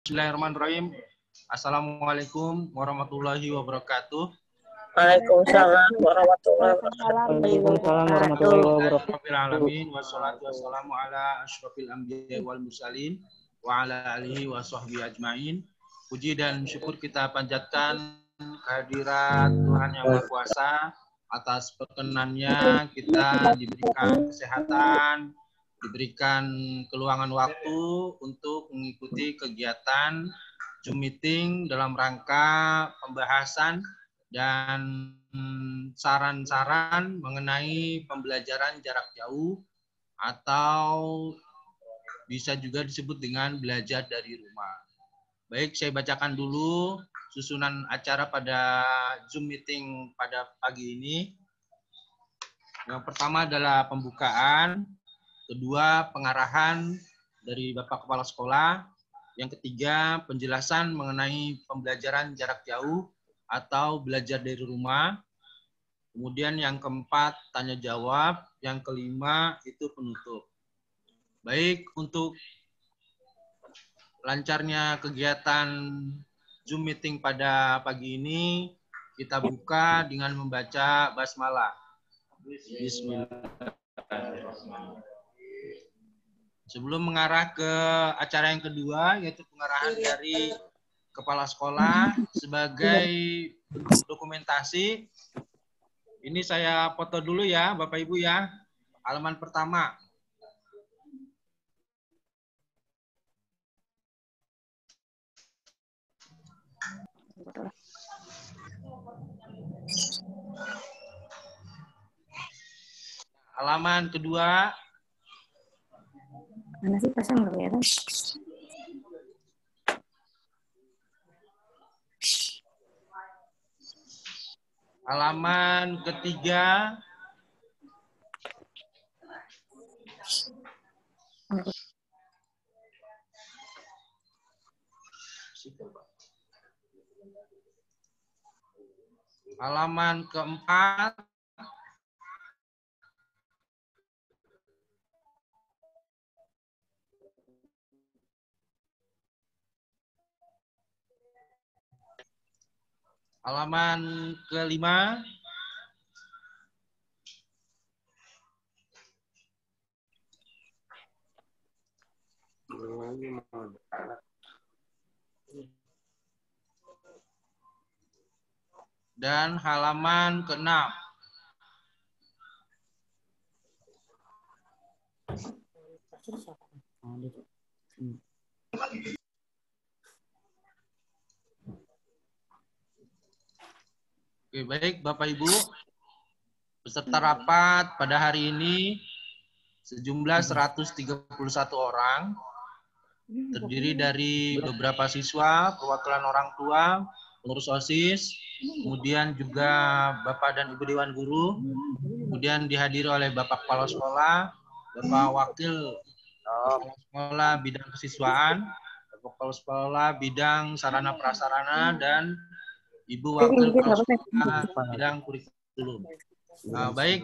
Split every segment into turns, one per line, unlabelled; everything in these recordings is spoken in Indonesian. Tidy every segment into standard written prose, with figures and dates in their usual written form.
Bismillahirrahmanirrahim. Assalamualaikum warahmatullahi wabarakatuh.
Waalaikumsalam warahmatullahi wabarakatuh.
Alamin wassalatu wassalamu ala asyrofil anbiya wal mursalin wa ala alihi wa sahbihi ajmain. Puji dan syukur kita panjatkan kehadirat Tuhan Yang Maha Kuasa atas perkenannya kita diberikan kesehatan, diberikan keluangan waktu untuk mengikuti kegiatan Zoom meeting dalam rangka pembahasan dan saran-saran mengenai pembelajaran jarak jauh atau bisa juga disebut dengan belajar dari rumah. Baik, saya bacakan dulu susunan acara pada Zoom meeting pada pagi ini. Yang pertama adalah pembukaan, kedua pengarahan dari Bapak Kepala Sekolah, yang ketiga penjelasan mengenai pembelajaran jarak jauh atau belajar dari rumah, kemudian yang keempat tanya jawab, yang kelima itu penutup. Baik, untuk lancarnya kegiatan Zoom meeting pada pagi ini, kita buka dengan membaca basmalah. Bismillahirrahmanirrahim. Sebelum mengarah ke acara yang kedua, yaitu pengarahan dari Kepala Sekolah sebagai dokumentasi, ini saya foto dulu ya, Bapak Ibu ya, halaman pertama. Halaman kedua.
Mana sih pasang nggak kelihatan?
Halaman ketiga. Halaman keempat. Halaman kelima. Dan halaman ke-6. Oke, baik Bapak Ibu. Peserta rapat pada hari ini sejumlah 131 orang. Terdiri dari beberapa siswa, perwakilan orang tua, pengurus OSIS, kemudian juga Bapak dan Ibu Dewan Guru, kemudian dihadiri oleh Bapak Kepala Sekolah, Bapak Wakil Kepala Sekolah bidang kesiswaan, Bapak Kepala Sekolah bidang sarana prasarana, dan Ibu Wakil Kepala Sekolah bidang kurikulum. Nah, baik,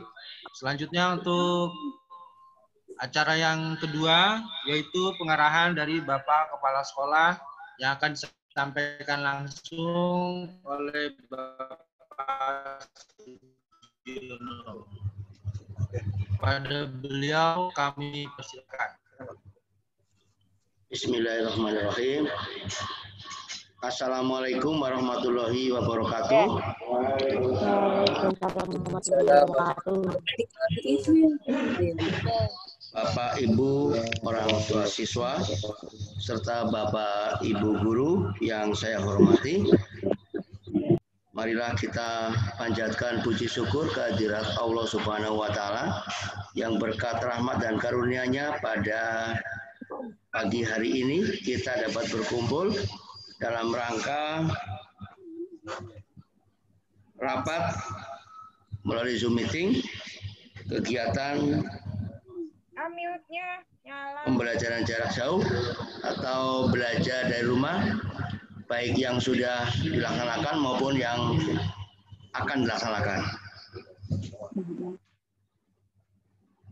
selanjutnya untuk acara yang kedua, yaitu pengarahan dari Bapak Kepala Sekolah yang akan disampaikan langsung oleh Bapak Sudiono. Pada beliau kami persilakan.
Bismillahirrahmanirrahim. Assalamualaikum warahmatullahi wabarakatuh. Bapak Ibu orang tua siswa serta Bapak Ibu guru yang saya hormati, marilah kita panjatkan puji syukur kehadirat Allah Subhanahu wa taala yang berkat rahmat dan karunia-Nya pada pagi hari ini kita dapat berkumpul dalam rangka rapat melalui Zoom meeting kegiatan pembelajaran jarak jauh atau belajar dari rumah, baik yang sudah dilaksanakan maupun yang akan dilaksanakan.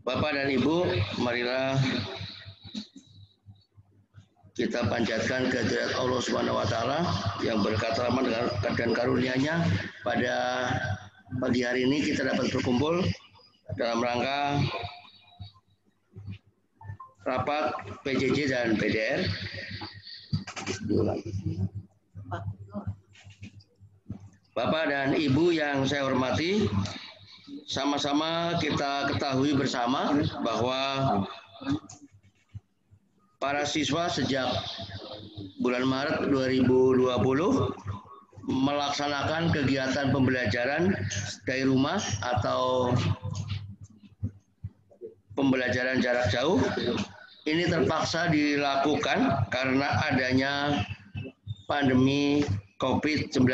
Bapak dan Ibu, marilah kita panjatkan kehadirat Allah Subhanahu wa taala yang berkat rahmat dan karunia-Nya pada pagi hari ini kita dapat berkumpul dalam rangka rapat PJJ dan PDR. Bapak dan Ibu yang saya hormati, sama-sama kita ketahui bersama bahwa para siswa sejak bulan Maret 2020 melaksanakan kegiatan pembelajaran dari rumah atau pembelajaran jarak jauh. Ini terpaksa dilakukan karena adanya pandemi COVID-19.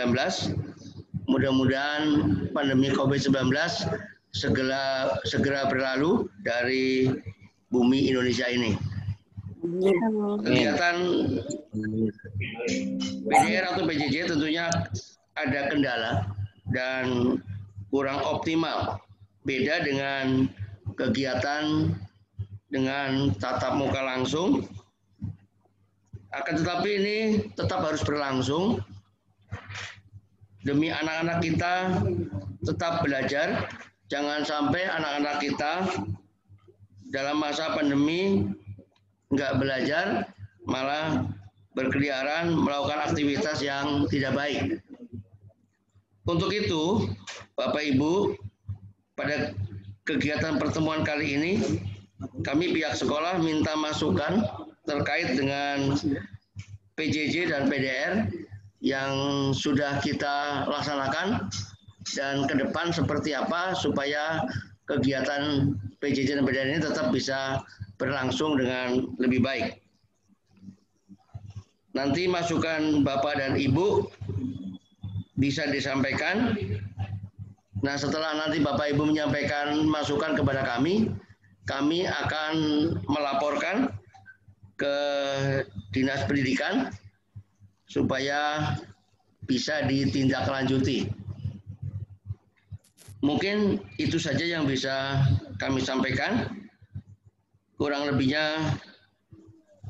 Mudah-mudahan pandemi COVID-19 segera berlalu dari bumi Indonesia ini. Kegiatan PDR atau PJJ tentunya ada kendala dan kurang optimal. Beda dengan kegiatan dengan tatap muka langsung. Akan tetapi ini tetap harus berlangsung demi anak-anak kita tetap belajar. Jangan sampai anak-anak kita dalam masa pandemi nggak belajar, malah berkeliaran melakukan aktivitas yang tidak baik. Untuk itu, Bapak Ibu, pada kegiatan pertemuan kali ini, kami pihak sekolah minta masukan terkait dengan PJJ dan PDR yang sudah kita laksanakan dan ke depan seperti apa supaya kegiatan PJJ dan PDR ini tetap bisa berlangsung dengan lebih baik. Nanti masukan Bapak dan Ibu bisa disampaikan. Nah, setelah nanti Bapak Ibu menyampaikan masukan kepada kami akan melaporkan ke Dinas Pendidikan supaya bisa ditindaklanjuti. Mungkin itu saja yang bisa kami sampaikan. Kurang lebihnya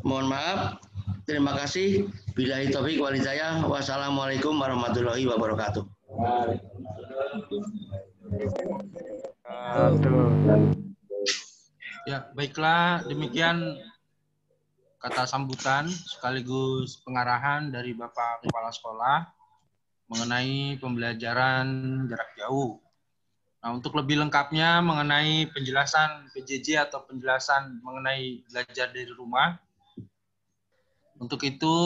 mohon maaf. Terima kasih. Billahi taufiq wal hidayah. Wassalamualaikum warahmatullahi wabarakatuh.
Ya, baiklah, demikian kata sambutan sekaligus pengarahan dari Bapak Kepala Sekolah mengenai pembelajaran jarak jauh. Nah, untuk lebih lengkapnya mengenai penjelasan PJJ atau penjelasan mengenai belajar dari rumah, untuk itu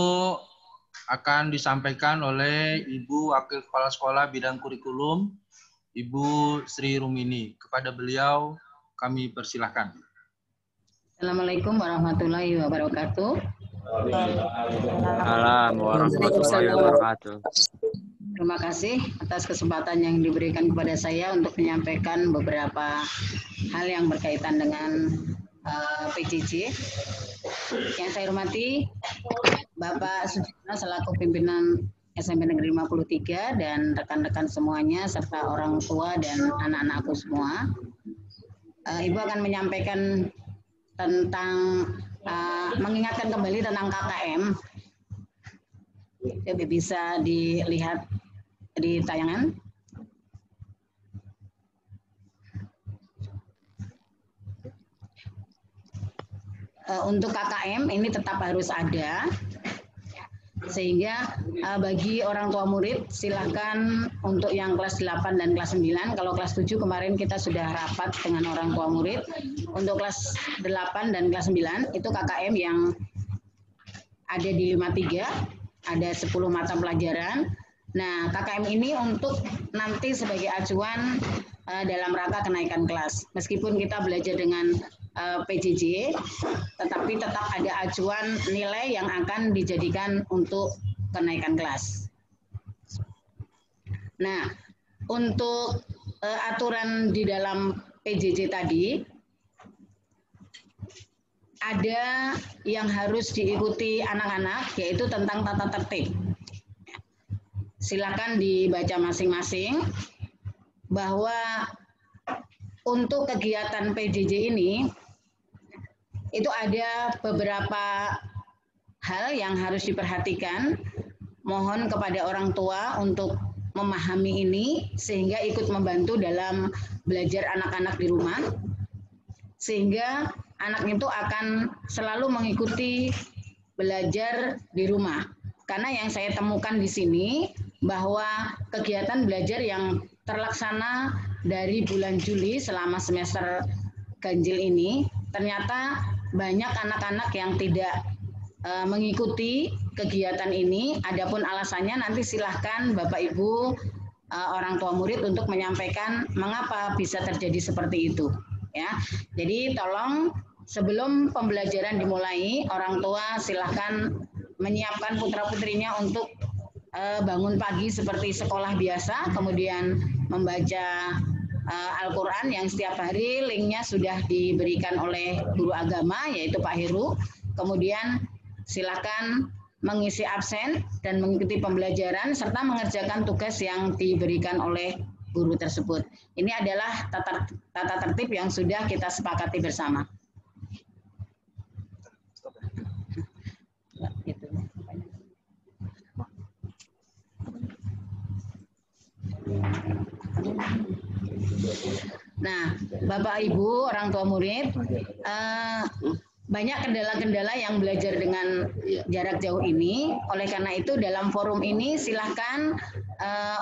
akan disampaikan oleh Ibu Wakil Kepala Sekolah Bidang Kurikulum, Ibu Sri Rumini. Kepada beliau kami persilahkan.
Assalamualaikum warahmatullahi wabarakatuh.
Waalaikumsalam warahmatullahi wabarakatuh.
Terima kasih atas kesempatan yang diberikan kepada saya untuk menyampaikan beberapa hal yang berkaitan dengan PJJ. Yang saya hormati Bapak Sudirno selaku pimpinan SMP Negeri 53 dan rekan-rekan semuanya serta orang tua dan anak-anakku semua. Ibu akan menyampaikan tentang mengingatkan kembali tentang KKM. Jadi bisa dilihat di tayangan. Untuk KKM ini tetap harus ada, sehingga bagi orang tua murid silakan untuk yang kelas 8 dan kelas 9. Kalau kelas 7 kemarin kita sudah rapat dengan orang tua murid. Untuk kelas 8 dan kelas 9 itu KKM yang ada di 53, ada 10 mata pelajaran. Nah, KKM ini untuk nanti sebagai acuan dalam rangka kenaikan kelas. Meskipun kita belajar dengan PJJ, tetapi tetap ada acuan nilai yang akan dijadikan untuk kenaikan kelas. Nah, untuk aturan di dalam PJJ tadi, ada yang harus diikuti anak-anak, yaitu tentang tata tertib. Silakan dibaca masing-masing bahwa untuk kegiatan PJJ ini itu ada beberapa hal yang harus diperhatikan. Mohon kepada orang tua untuk memahami ini sehingga ikut membantu dalam belajar anak-anak di rumah. Sehingga anak itu akan selalu mengikuti belajar di rumah. Karena yang saya temukan di sini bahwa kegiatan belajar yang terlaksana dari bulan Juli selama semester ganjil ini ternyata banyak anak-anak yang tidak mengikuti kegiatan ini. Adapun alasannya nanti silahkan Bapak Ibu orang tua murid untuk menyampaikan mengapa bisa terjadi seperti itu. Ya, jadi tolong sebelum pembelajaran dimulai, orang tua silahkan menyiapkan putra-putrinya untuk bangun pagi seperti sekolah biasa, kemudian membaca Al-Quran yang setiap hari linknya sudah diberikan oleh guru agama, yaitu Pak Heru. Kemudian silakan mengisi absen dan mengikuti pembelajaran serta mengerjakan tugas yang diberikan oleh guru tersebut. Ini adalah tata tertib yang sudah kita sepakati bersama. Nah, Bapak Ibu orang tua murid, banyak kendala-kendala yang belajar dengan jarak jauh ini. Oleh karena itu dalam forum ini silahkan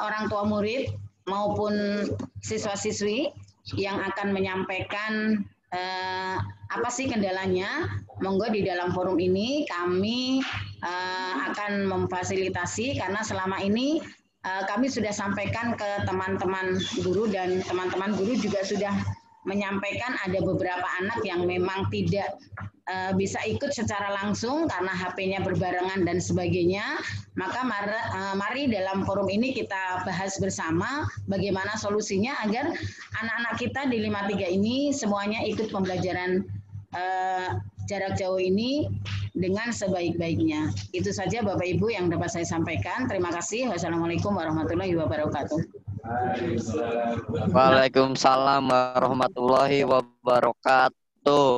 orang tua murid maupun siswa-siswi yang akan menyampaikan apa sih kendalanya. Monggo di dalam forum ini kami akan memfasilitasi karena selama ini kami sudah sampaikan ke teman-teman guru dan teman-teman guru juga sudah menyampaikan ada beberapa anak yang memang tidak bisa ikut secara langsung karena HP-nya berbarengan dan sebagainya. Maka mari dalam forum ini kita bahas bersama bagaimana solusinya agar anak-anak kita di 53 ini semuanya ikut pembelajaran jarak jauh ini dengan sebaik-baiknya. Itu saja Bapak Ibu yang dapat saya sampaikan. Terima kasih. Wassalamualaikum warahmatullahi wabarakatuh.
Waalaikumsalam warahmatullahi wabarakatuh.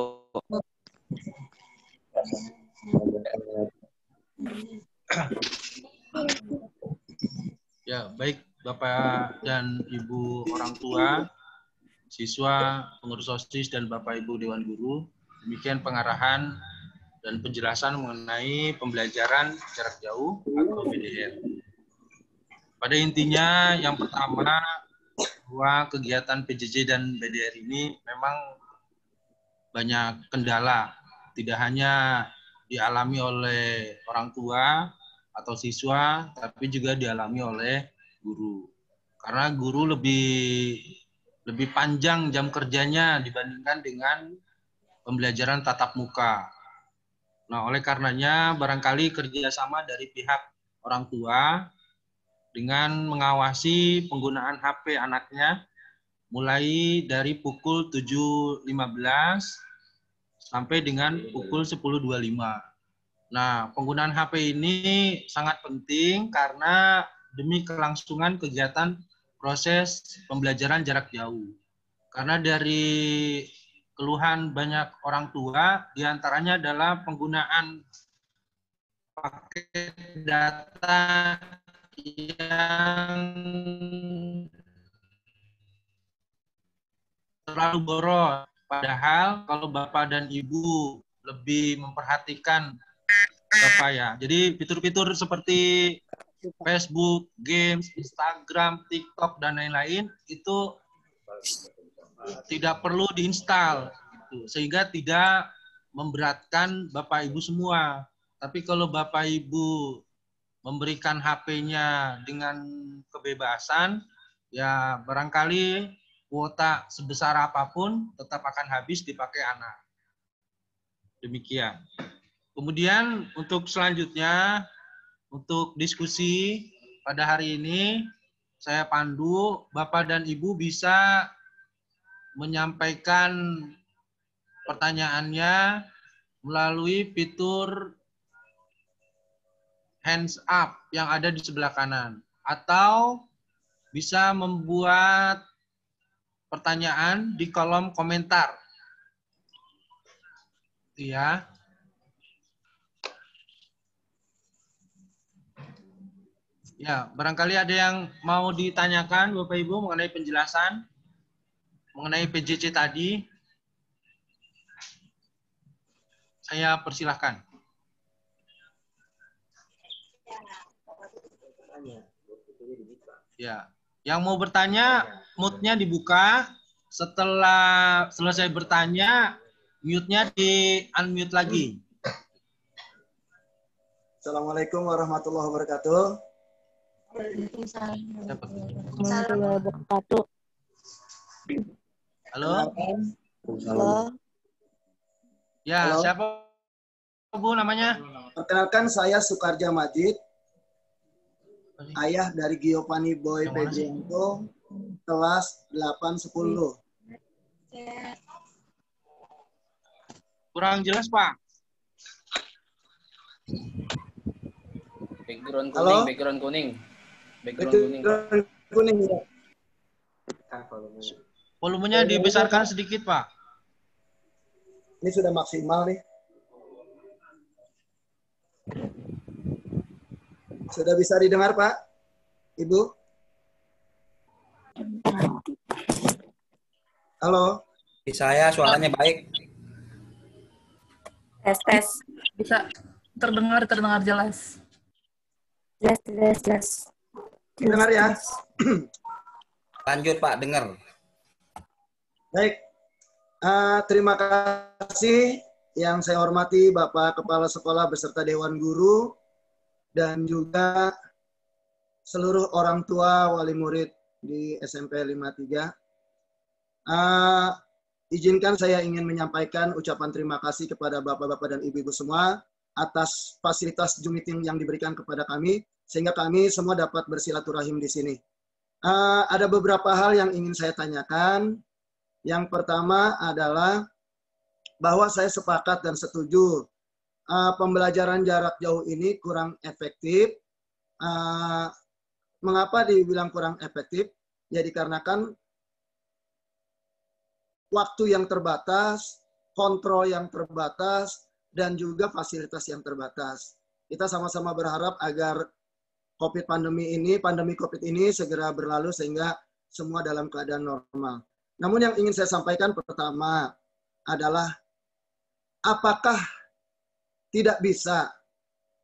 Ya, baik Bapak dan Ibu orang tua, siswa, pengurus OSIS, dan Bapak Ibu Dewan Guru. Demikian pengarahan dan penjelasan mengenai pembelajaran jarak jauh atau BDR. Pada intinya yang pertama, bahwa kegiatan PJJ dan BDR ini memang banyak kendala. Tidak hanya dialami oleh orang tua atau siswa, tapi juga dialami oleh guru. Karena guru lebih panjang jam kerjanya dibandingkan dengan pembelajaran tatap muka. Nah, oleh karenanya barangkali kerjasama dari pihak orang tua dengan mengawasi penggunaan HP anaknya mulai dari pukul 7.15 sampai dengan pukul 10.25. Nah, penggunaan HP ini sangat penting karena demi kelangsungan kegiatan proses pembelajaran jarak jauh. Karena dari keluhan banyak orang tua, diantaranya adalah penggunaan paket data yang terlalu boros. Padahal kalau Bapak dan Ibu lebih memperhatikan apa ya, jadi fitur-fitur seperti Facebook, games, Instagram, TikTok, dan lain-lain itu tidak perlu diinstal, gitu, sehingga tidak memberatkan Bapak Ibu semua. Tapi kalau Bapak Ibu memberikan HP-nya dengan kebebasan, ya barangkali kuota sebesar apapun tetap akan habis dipakai anak. Demikian. Kemudian untuk selanjutnya, untuk diskusi pada hari ini, saya pandu Bapak dan Ibu bisa menyampaikan pertanyaannya melalui fitur hands up yang ada di sebelah kanan. Atau bisa membuat pertanyaan di kolom komentar. Ya. Ya, barangkali ada yang mau ditanyakan Bapak Ibu mengenai penjelasan mengenai PJJ tadi. Saya persilahkan. Ya, yang mau bertanya, mute-nya dibuka. Setelah selesai bertanya, mute-nya di-unmute lagi.
Assalamualaikum warahmatullahi wabarakatuh.
Warahmatullahi wabarakatuh.
Halo?
Halo.
Ya,
Halo.
siapa Bu namanya?
Perkenalkan saya Sukarja Majid, ayah dari Giovanni Boy
Yang mana sih?
Pedrianto, kelas 8-10.
Kurang jelas, Pak.
Background kuning,
Halo?
background kuning. Background kuning.
Kuning ya.
Volumenya dibesarkan sedikit, Pak.
Ini sudah maksimal nih. Sudah bisa didengar, Pak? Ibu? Halo?
Di saya suaranya baik.
Tes.
Bisa terdengar jelas.
Jelas.
Dengar ya?
Lanjut Pak, dengar.
Baik. Terima kasih yang saya hormati Bapak Kepala Sekolah beserta Dewan Guru dan juga seluruh orang tua wali murid di SMP 53. Izinkan saya ingin menyampaikan ucapan terima kasih kepada Bapak-Bapak dan Ibu-Ibu semua atas fasilitas Zoom meeting yang diberikan kepada kami, sehingga kami semua dapat bersilaturahim di sini. Ada beberapa hal yang ingin saya tanyakan. Yang pertama adalah bahwa saya sepakat dan setuju pembelajaran jarak jauh ini kurang efektif. Mengapa dibilang kurang efektif? Ya dikarenakan waktu yang terbatas, kontrol yang terbatas, dan juga fasilitas yang terbatas. Kita sama-sama berharap agar pandemi COVID ini segera berlalu sehingga semua dalam keadaan normal. Namun yang ingin saya sampaikan pertama adalah apakah tidak bisa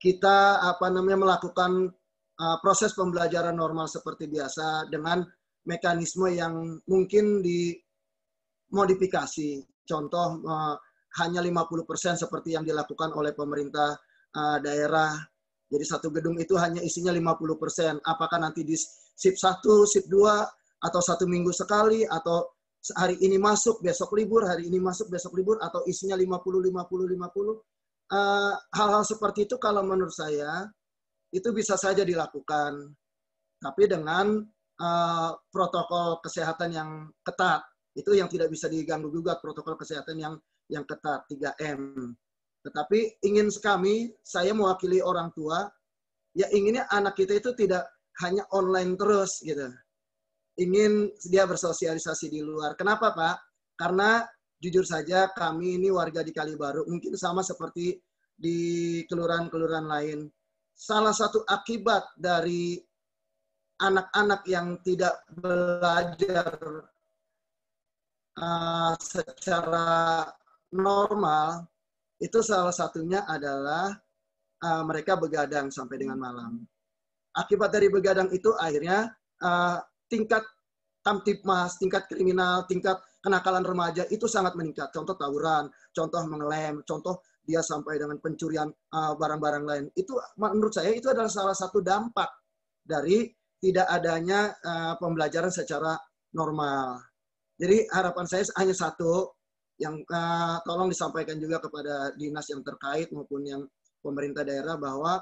kita melakukan proses pembelajaran normal seperti biasa dengan mekanisme yang mungkin dimodifikasi. Contoh hanya 50% seperti yang dilakukan oleh pemerintah daerah. Jadi satu gedung itu hanya isinya 50%. Apakah nanti di shift 1, shift 2, atau satu minggu sekali, atau hari ini masuk, besok libur, hari ini masuk, besok libur, atau isinya 50. Hal-hal seperti itu kalau menurut saya, itu bisa saja dilakukan. Tapi dengan protokol kesehatan yang ketat. Itu yang tidak bisa diganggu-gugat, protokol kesehatan yang ketat, 3M. Tetapi saya mewakili orang tua, ya inginnya anak kita itu tidak hanya online terus gitu. Ingin dia bersosialisasi di luar. Kenapa Pak? Karena jujur saja kami ini warga di Kalibaru, mungkin sama seperti di kelurahan-kelurahan lain. Salah satu akibat dari anak-anak yang tidak belajar secara normal, itu salah satunya adalah mereka begadang sampai dengan malam. Akibat dari begadang itu akhirnya tingkat kamtipmas, tingkat kriminal, tingkat kenakalan remaja itu sangat meningkat. Contoh tawuran, contoh mengelem, contoh dia sampai dengan pencurian barang-barang lain. Itu menurut saya itu adalah salah satu dampak dari tidak adanya pembelajaran secara normal. Jadi harapan saya hanya satu, yang tolong disampaikan juga kepada dinas yang terkait maupun yang pemerintah daerah bahwa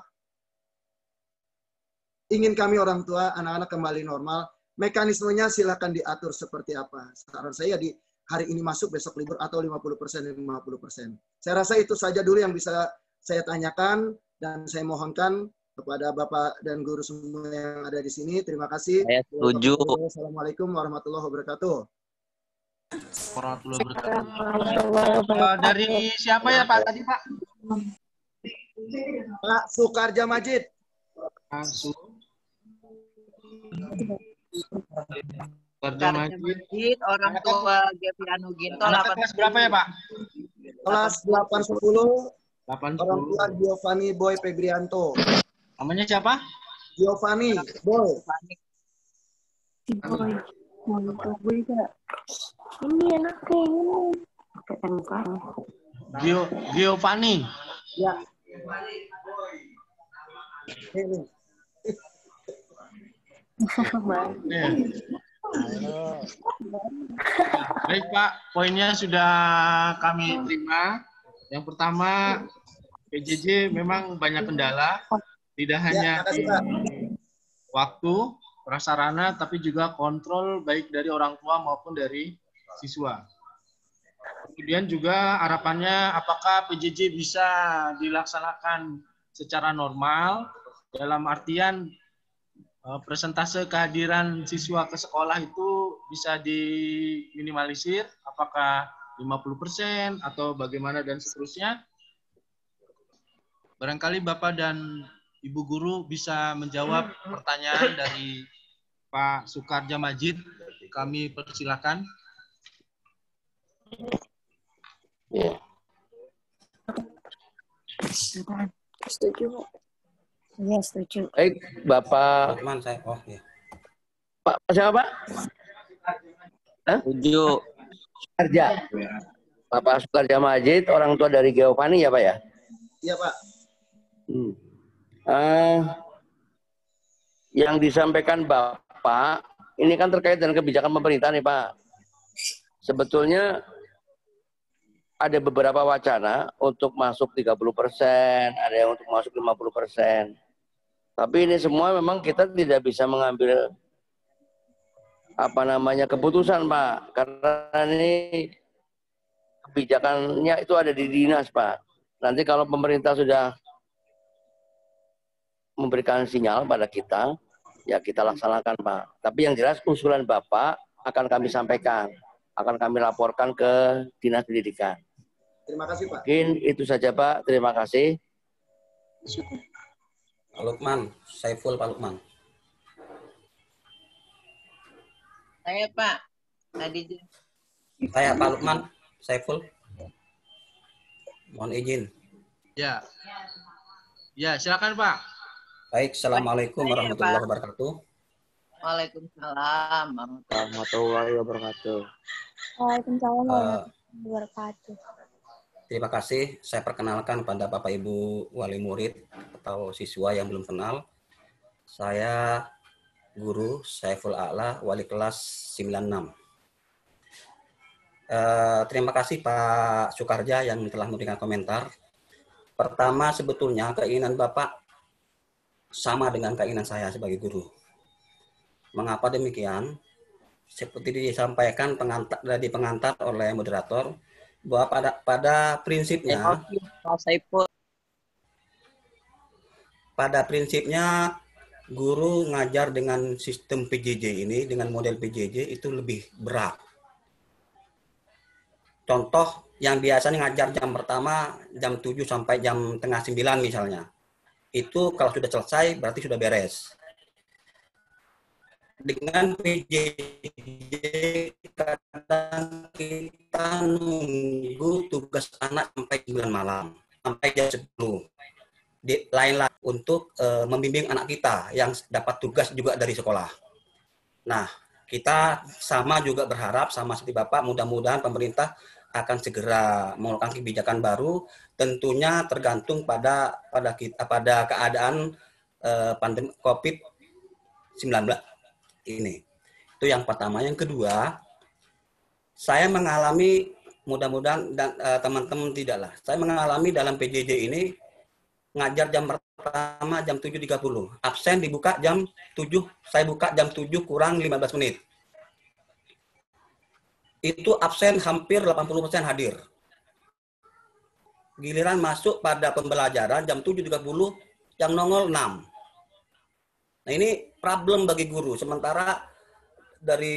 ingin kami orang tua anak-anak kembali normal. Mekanismenya silakan diatur seperti apa. Saran saya di hari ini masuk, besok libur, atau 50% dan 50%. Saya rasa itu saja dulu yang bisa saya tanyakan, dan saya mohonkan kepada Bapak dan Guru semua yang ada di sini. Terima kasih.
Saya setuju.
Assalamualaikum warahmatullahi wabarakatuh.
Warahmatullahi wabarakatuh. Dari siapa ya Pak tadi Pak?
Pak Sukarja Majid.
Sukarja Majid.
Orang tua Geviano Ginto.
Anaknya kelas berapa ya, Pak?
Kelas 810.
810.
Orang tua Giovanni Boy Febrianto.
Namanya siapa?
Giovanni Boy.
Si Boy. Mau Boy gak? Ini anaknya ini. Pakai mukanya.
Giovanni.
Ya. Ini.
Baik Pak, poinnya sudah kami terima. Yang pertama, PJJ memang banyak kendala, tidak hanya di waktu, prasarana, tapi juga kontrol baik dari orang tua maupun dari siswa. Kemudian juga harapannya apakah PJJ bisa dilaksanakan secara normal, dalam artian persentase kehadiran siswa ke sekolah itu bisa diminimalisir, apakah 50% atau bagaimana dan seterusnya. Barangkali Bapak dan Ibu Guru bisa menjawab pertanyaan dari Pak Sukarja Majid. Kami persilakan.
Ya.
Setuju. Ya, setuju.
Baik, Bapak. Pak siapa, Pak?
Setuju.
Sukarja. Bapak Sukarja Majid, orang tua dari Giovanni ya, Pak ya?
Iya, Pak.
Yang disampaikan Bapak, ini kan terkait dengan kebijakan pemerintah nih, Pak. Sebetulnya ada beberapa wacana untuk masuk 30%, ada yang untuk masuk 50%. Tapi ini semua memang kita tidak bisa mengambil keputusan, Pak. Karena ini kebijakannya itu ada di dinas, Pak. Nanti kalau pemerintah sudah memberikan sinyal pada kita, ya kita laksanakan, Pak. Tapi yang jelas usulan Bapak akan kami sampaikan, akan kami laporkan ke Dinas Pendidikan.
Terima kasih, Pak.
Mungkin itu saja, Pak. Terima kasih.
Pak Lukman, Saiful Pak Lukman.
Saya, Pak. Tadi
Saya Pak Lukman, Saiful. Mohon izin.
Ya. Ya, silakan, Pak.
Baik, Assalamualaikum warahmatullahi wabarakatuh.
Waalaikumsalam
warahmatullahi wabarakatuh.
Waalaikumsalam warahmatullahi wabarakatuh.
Terima kasih. Saya perkenalkan pada Bapak Ibu wali murid atau siswa yang belum kenal. Saya Guru Saiful A'la, wali kelas 96. Terima kasih Pak Sukarja yang telah memberikan komentar. Pertama, sebetulnya keinginan Bapak sama dengan keinginan saya sebagai guru. Mengapa demikian? Seperti disampaikan pengantar oleh moderator, bahwa pada prinsipnya guru ngajar dengan sistem PJJ ini, dengan model PJJ itu lebih berat. Contoh yang biasanya ngajar jam pertama jam 7 sampai jam tengah 9 misalnya. Itu kalau sudah selesai berarti sudah beres. Dengan PJJ kadang kita nunggu tugas anak sampai 9 malam, sampai jam 10. Lain-lain untuk membimbing anak kita yang dapat tugas juga dari sekolah. Nah, kita sama juga berharap, sama seperti Bapak, mudah-mudahan pemerintah akan segera mengeluarkan kebijakan baru, tentunya tergantung pada keadaan pandemi COVID-19 ini. Itu yang pertama. Yang kedua, saya mengalami, mudah-mudahan dan teman-teman tidaklah, saya mengalami dalam PJJ ini ngajar jam pertama jam 7.30, absen dibuka jam 7, saya buka jam 7 kurang 15 menit. Itu absen hampir 80% hadir. Giliran masuk pada pembelajaran jam 7.30 yang nongol 6. Nah, ini problem bagi guru. Sementara dari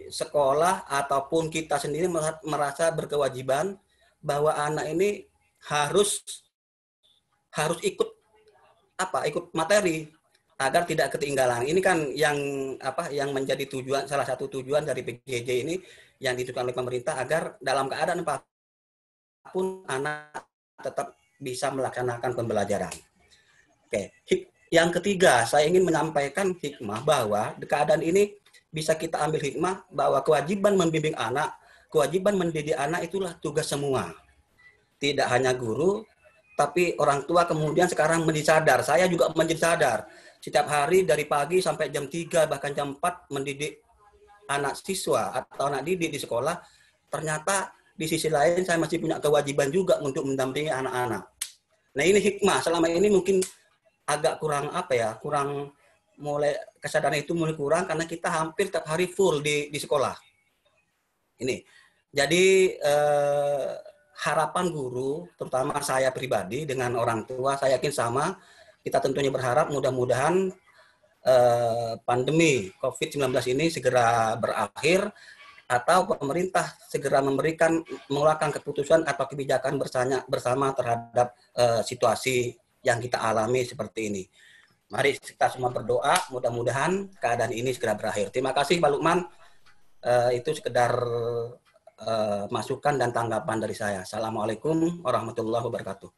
sekolah ataupun kita sendiri merasa berkewajiban bahwa anak ini harus ikut materi. agar tidak ketinggalan. Ini kan yang menjadi tujuan, salah satu tujuan dari PJJ ini yang ditentukan oleh pemerintah, agar dalam keadaan apapun anak tetap bisa melaksanakan pembelajaran. Oke. Yang ketiga, saya ingin menyampaikan hikmah bahwa di keadaan ini bisa kita ambil hikmah bahwa kewajiban membimbing anak, kewajiban mendidik anak itulah tugas semua. Tidak hanya guru, tapi orang tua kemudian sekarang menjadi sadar. Saya juga menjadi sadar. Setiap hari dari pagi sampai jam 3 bahkan jam 4 mendidik anak siswa atau anak didik di sekolah. Ternyata di sisi lain saya masih punya kewajiban juga untuk mendampingi anak-anak. Nah, ini hikmah. Selama ini mungkin agak kurang mulai kesadaran itu mulai kurang karena kita hampir tiap hari full di sekolah. Ini. Jadi harapan guru, terutama saya pribadi dengan orang tua, saya yakin sama. Kita tentunya berharap mudah-mudahan pandemi COVID-19 ini segera berakhir atau pemerintah segera mengeluarkan keputusan atau kebijakan bersama terhadap situasi yang kita alami seperti ini. Mari kita semua berdoa, mudah-mudahan keadaan ini segera berakhir. Terima kasih Pak Lukman. Itu sekedar masukan dan tanggapan dari saya. Assalamualaikum warahmatullahi wabarakatuh.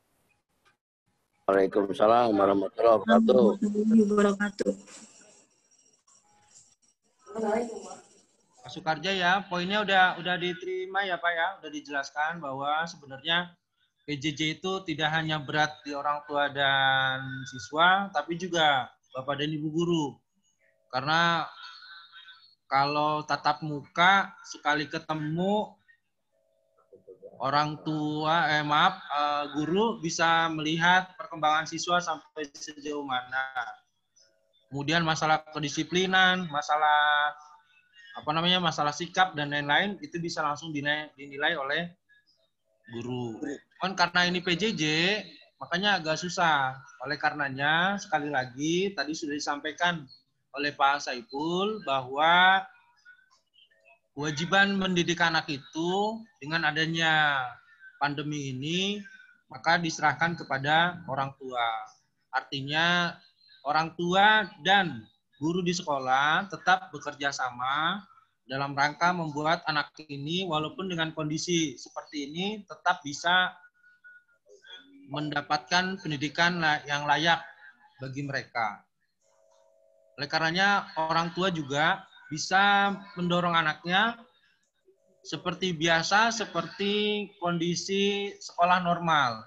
Waalaikumsalam warahmatullahi wabarakatuh.
Pak Sukarja ya, poinnya udah diterima ya Pak ya, udah dijelaskan bahwa sebenarnya PJJ itu tidak hanya berat di orang tua dan siswa, tapi juga Bapak dan Ibu guru. Karena kalau tatap muka sekali ketemu orang tua, guru bisa melihat perkembangan siswa sampai sejauh mana. Kemudian masalah kedisiplinan, masalah masalah sikap dan lain-lain itu bisa langsung dinilai oleh guru. Kan karena ini PJJ, makanya agak susah. Oleh karenanya, sekali lagi, tadi sudah disampaikan oleh Pak Saiful bahwa kewajiban mendidik anak itu dengan adanya pandemi ini, maka diserahkan kepada orang tua. Artinya, orang tua dan guru di sekolah tetap bekerja sama dalam rangka membuat anak ini walaupun dengan kondisi seperti ini tetap bisa mendapatkan pendidikan yang layak bagi mereka. Oleh karenanya orang tua juga bisa mendorong anaknya seperti biasa, seperti kondisi sekolah normal.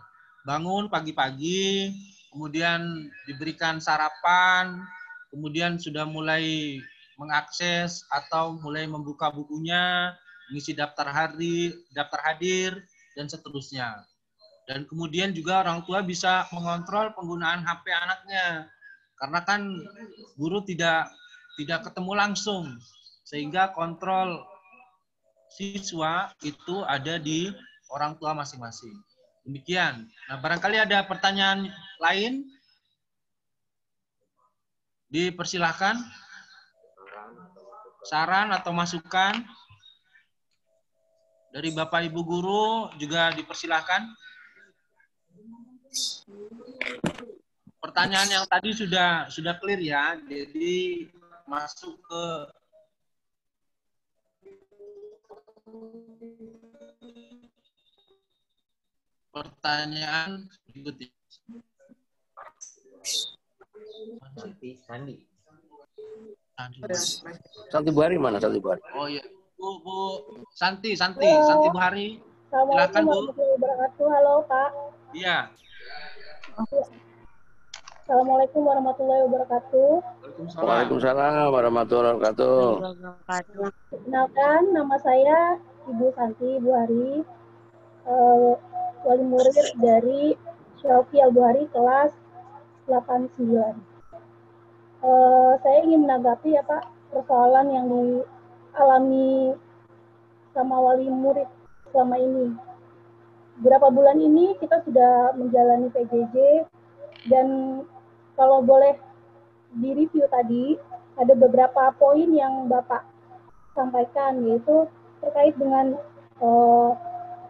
Bangun pagi-pagi, kemudian diberikan sarapan, kemudian sudah mulai mengakses atau mulai membuka bukunya, mengisi daftar hadir, dan seterusnya. Dan kemudian juga orang tua bisa mengontrol penggunaan HP anaknya. Karena kan guru tidak ketemu langsung, sehingga kontrol siswa itu ada di orang tua masing-masing. Demikian. Nah, barangkali ada pertanyaan lain? Dipersilahkan. Saran atau masukan dari Bapak Ibu guru juga dipersilahkan. Pertanyaan yang tadi sudah clear ya. Jadi masuk ke pertanyaan berikutnya.
Santi Buhari mana Santi Buhari?
Oh iya, Bu Santi Buhari. Silakan Bu.
Halo Pak.
Iya.
Assalamualaikum warahmatullahi wabarakatuh.
Waalaikumsalam warahmatullahi wabarakatuh.
Kenalkan, nama saya Ibu Santi Buhari, wali murid dari Syauki Al-Buhari kelas 89. Saya ingin menanggapi ya Pak, persoalan yang dialami sama wali murid selama ini. Beberapa bulan ini kita sudah menjalani PJJ, dan kalau boleh direview tadi, ada beberapa poin yang Bapak sampaikan, yaitu terkait dengan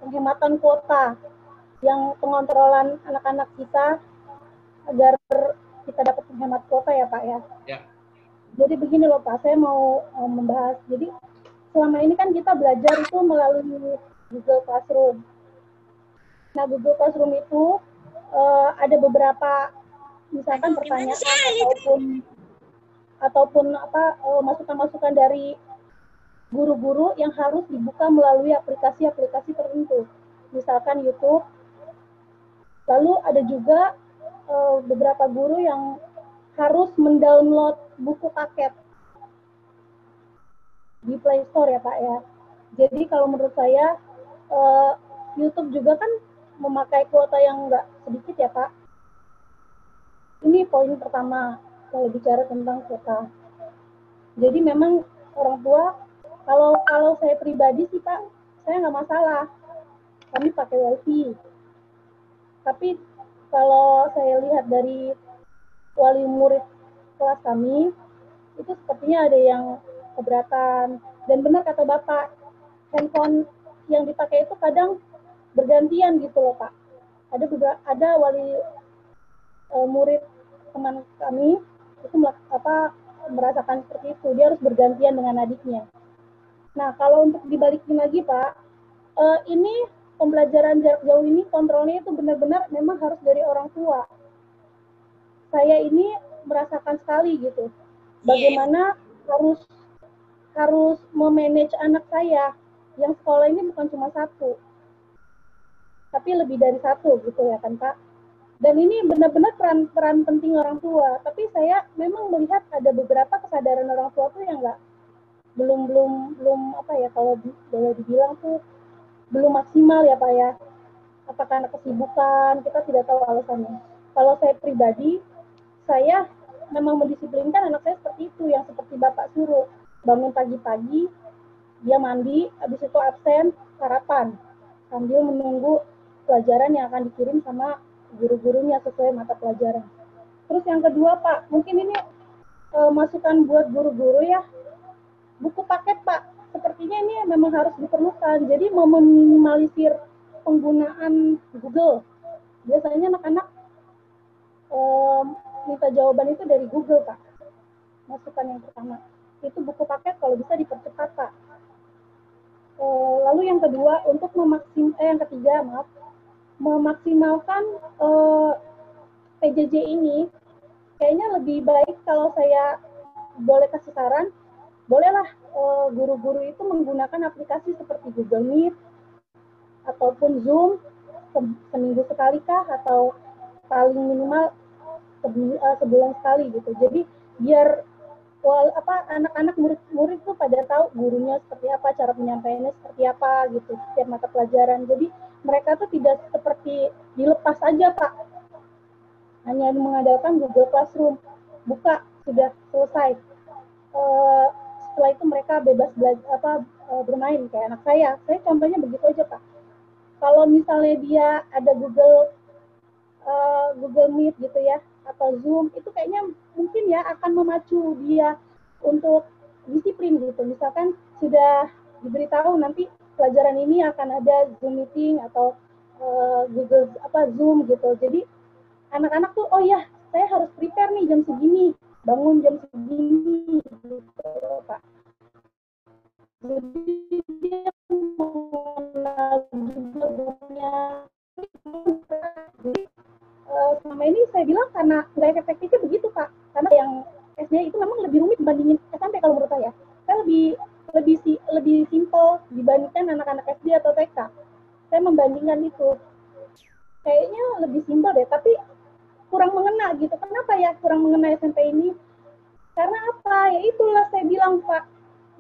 penghematan kuota, yang pengontrolan anak-anak kita agar kita dapat menghemat kuota ya Pak ya.
Ya.
Jadi begini loh Pak, saya mau membahas. Jadi selama ini kan kita belajar itu melalui Google Classroom. Nah Google Classroom itu ada beberapa misalkan pertanyaan ataupun masukan-masukan dari guru-guru yang harus dibuka melalui aplikasi-aplikasi tertentu, misalkan YouTube. Lalu ada juga beberapa guru yang harus mendownload buku paket di Play Store ya Pak ya. Jadi kalau menurut saya YouTube juga kan memakai kuota yang nggak sedikit ya Pak. Ini poin pertama kalau bicara tentang kuota. Jadi memang orang tua, kalau saya pribadi sih Pak, saya nggak masalah. Kami pakai WiFi. Tapi kalau saya lihat dari wali murid kelas kami, itu sepertinya ada yang keberatan. Dan benar kata Bapak, handphone yang dipakai itu kadang bergantian gitu loh Pak. Ada wali murid teman kami itu merasakan seperti itu, dia harus bergantian dengan adiknya. Nah kalau untuk dibalikin lagi Pak, ini pembelajaran jarak jauh ini kontrolnya itu benar-benar memang harus dari orang tua. Saya ini merasakan sekali gitu, bagaimana harus memanage anak saya yang sekolah ini bukan cuma satu, tapi lebih dari satu gitu ya kan Pak. Dan ini benar-benar peran penting orang tua. Tapi saya memang melihat ada beberapa kesadaran orang tua tuh yang belum apa ya, kalau boleh dibilang tuh belum maksimal ya Pak ya. Apakah karena kesibukan, kita tidak tahu alasannya. Kalau saya pribadi, saya memang mendisiplinkan anak saya seperti itu, yang seperti Bapak suruh. Bangun pagi-pagi, dia mandi, habis itu absen, sarapan, sambil menunggu pelajaran yang akan dikirim sama guru-gurunya sesuai mata pelajaran. Terus yang kedua Pak, mungkin ini masukan buat guru-guru ya, buku paket Pak, sepertinya ini memang harus diperlukan. Jadi mau meminimalisir penggunaan Google. Biasanya anak-anak minta jawaban itu dari Google Pak. Masukan yang pertama. Itu buku paket kalau bisa dipercepat Pak. Lalu yang kedua, untuk memaksimalkan PJJ ini, kayaknya lebih baik kalau saya boleh kasih saran, bolehlah guru-guru itu menggunakan aplikasi seperti Google Meet ataupun Zoom seminggu sekali kah, atau paling minimal sebulan sekali gitu. Jadi biar anak-anak murid tuh pada tahu gurunya seperti apa, cara penyampaiannya seperti apa gitu setiap mata pelajaran. Jadi mereka tuh tidak seperti dilepas aja Pak, hanya mengandalkan Google Classroom, buka sudah selesai. Setelah itu mereka bebas belajar bermain kayak anak saya contohnya begitu aja Pak. Kalau misalnya dia ada Google Meet gitu ya, atau Zoom, itu kayaknya mungkin ya akan memacu dia untuk disiplin gitu. Misalkan sudah diberitahu nanti pelajaran ini akan ada Zoom meeting atau Google Zoom gitu. Jadi anak-anak tuh, oh ya saya harus prepare nih jam segini, bangun jam segini gitu Pak. Jadi dia mengenal juga gurunya. Jadi selama ini saya bilang karena nggak efektifnya begitu Pak, karena yang SD itu memang lebih rumit dibandingin SMP kalau menurut saya. Saya lebih simpel dibandingkan anak-anak SD atau TK. Saya membandingkan itu, kayaknya lebih simpel deh, tapi kurang mengena gitu. Kenapa ya kurang mengena SMP ini? Karena apa? Ya itulah saya bilang Pak,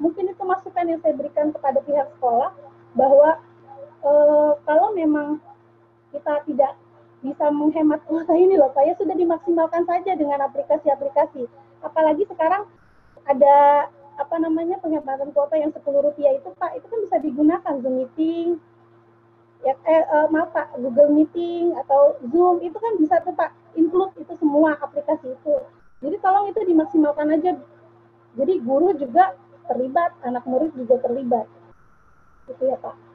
mungkin itu masukan yang saya berikan kepada pihak sekolah, bahwa kalau memang kita tidak bisa menghemat kuota ini loh Pak, ya sudah dimaksimalkan saja dengan aplikasi-aplikasi. Apalagi sekarang ada penghematan kuota yang Rp10 itu Pak, itu kan bisa digunakan Zoom meeting, ya maaf Pak, Google meeting atau Zoom, itu kan bisa tuh Pak, include itu semua aplikasi itu. Jadi tolong itu dimaksimalkan aja. Jadi guru juga terlibat, anak murid juga terlibat. Gitu ya Pak.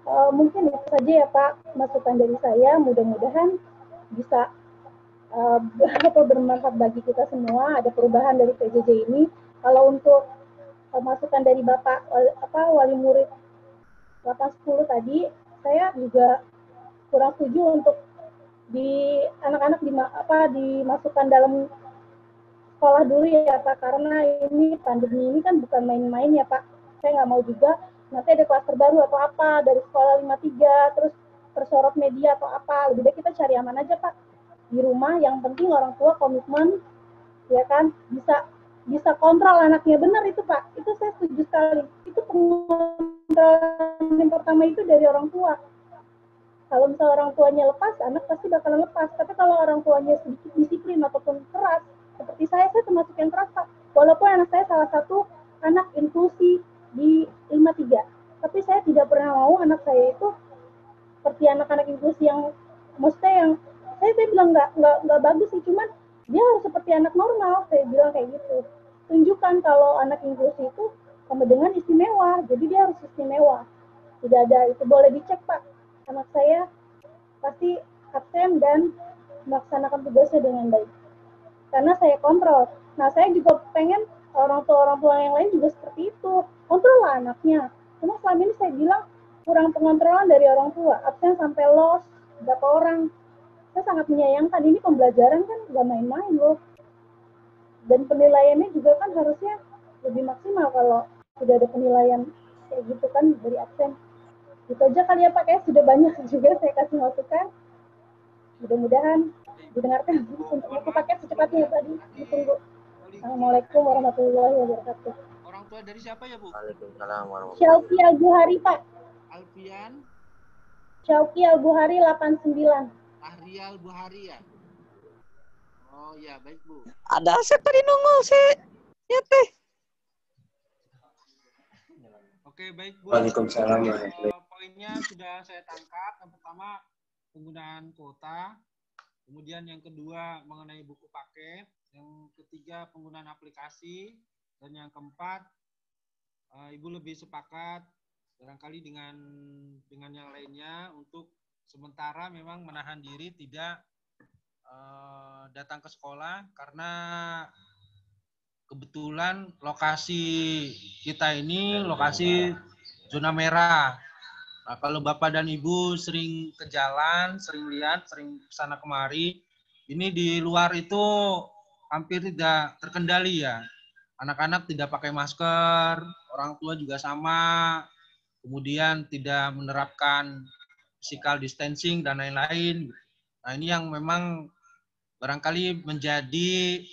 Mungkin itu saja ya Pak masukan dari saya, mudah-mudahan bisa bermanfaat bagi kita semua. Ada perubahan dari PJJ ini. Kalau untuk masukan dari Bapak wali murid 810 tadi, saya juga kurang setuju untuk di anak-anak dimasukkan dalam sekolah dulu ya Pak, karena ini pandemi ini kan bukan main-main ya Pak. Saya nggak mau juga nanti ada kelas terbaru atau apa dari sekolah 53 terus tersorot media atau apa. Lebih baik kita cari aman aja Pak di rumah. Yang penting orang tua komitmen, ya kan, bisa kontrol anaknya, benar itu Pak. Itu saya setuju sekali. Itu pengontrolan yang pertama itu dari orang tua. Kalau misalnya orang tuanya lepas, anak pasti bakalan lepas. Tapi kalau orang tuanya sedikit disiplin ataupun keras, seperti saya termasuk yang keras Pak. Walaupun anak saya salah satu anak inklusi di 53, tapi saya tidak pernah mau anak saya itu seperti anak-anak inklusi yang maksudnya yang saya bilang nggak bagus sih, cuman dia harus seperti anak normal, saya bilang kayak gitu. Tunjukkan kalau anak inklusi itu sama dengan istimewa, jadi dia harus istimewa. Tidak ada itu, boleh dicek Pak. Anak saya pasti absen dan melaksanakan tugasnya dengan baik. Karena saya kontrol. Nah, saya juga pengen orang tua yang lain juga seperti itu. Kontrol lah anaknya. Cuma selama ini saya bilang kurang pengontrolan dari orang tua. Absen sampai loss, berapa orang. Saya sangat menyayangkan, ini pembelajaran kan gak main-main loh. Dan penilaiannya juga kan harusnya lebih maksimal kalau sudah ada penilaian kayak gitu kan dari absen. Itu aja kali ya Pak, kayak sudah banyak juga saya kasih masukan. Mudah-mudahan didengarkan untuk buku paket secepatnya ya tadi. Ditunggu. Assalamualaikum warahmatullahi wabarakatuh.
Orang tua dari siapa ya Bu?
Waalaikumsalam warahmatullahi wabarakatuh.
Syauki Al-Buhari Pak.
Alfian?
Syauki Al-Buhari 89.
Ahrial Buhari ya? Oh ya, baik Bu.
Ada saya tadi nunggu sih. Ya teh.
Oke, baik Bu.
Waalaikumsalam.
Poinnya sudah saya tangkap. Yang pertama, penggunaan kuota. Kemudian yang kedua, mengenai buku paket. Yang ketiga, penggunaan aplikasi. Dan yang keempat, Ibu lebih sepakat barangkali dengan yang lainnya untuk sementara memang menahan diri tidak datang ke sekolah karena kebetulan lokasi kita ini lokasi zona merah. Nah, kalau Bapak dan Ibu sering ke jalan, sering lihat, sering kesana kemari, ini di luar itu hampir tidak terkendali ya. Anak-anak tidak pakai masker, orang tua juga sama, kemudian tidak menerapkan physical distancing dan lain-lain. Nah, ini yang memang barangkali menjadi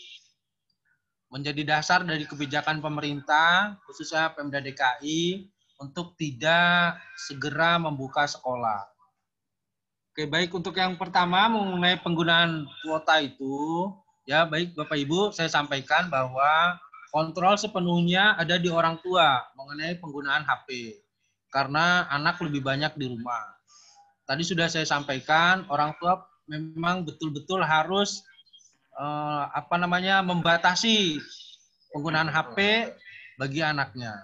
dasar dari kebijakan pemerintah, khususnya Pemda DKI, untuk tidak segera membuka sekolah. Oke, baik untuk yang pertama mengenai penggunaan kuota itu, ya baik Bapak Ibu, saya sampaikan bahwa kontrol sepenuhnya ada di orang tua mengenai penggunaan HP. Karena anak lebih banyak di rumah. Tadi sudah saya sampaikan, orang tua memang betul-betul harus membatasi penggunaan HP bagi anaknya.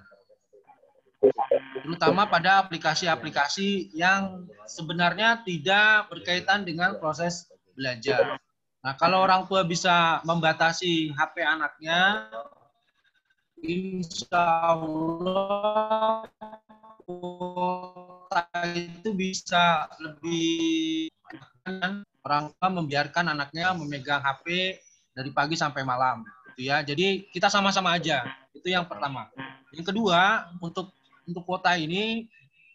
Terutama pada aplikasi-aplikasi yang sebenarnya tidak berkaitan dengan proses belajar. Nah, kalau orang tua bisa membatasi HP anaknya, insya Allah kuota itu bisa lebih, orang tua membiarkan anaknya memegang HP dari pagi sampai malam, gitu ya. Jadi kita sama-sama aja. Itu yang pertama. Yang kedua, untuk kuota ini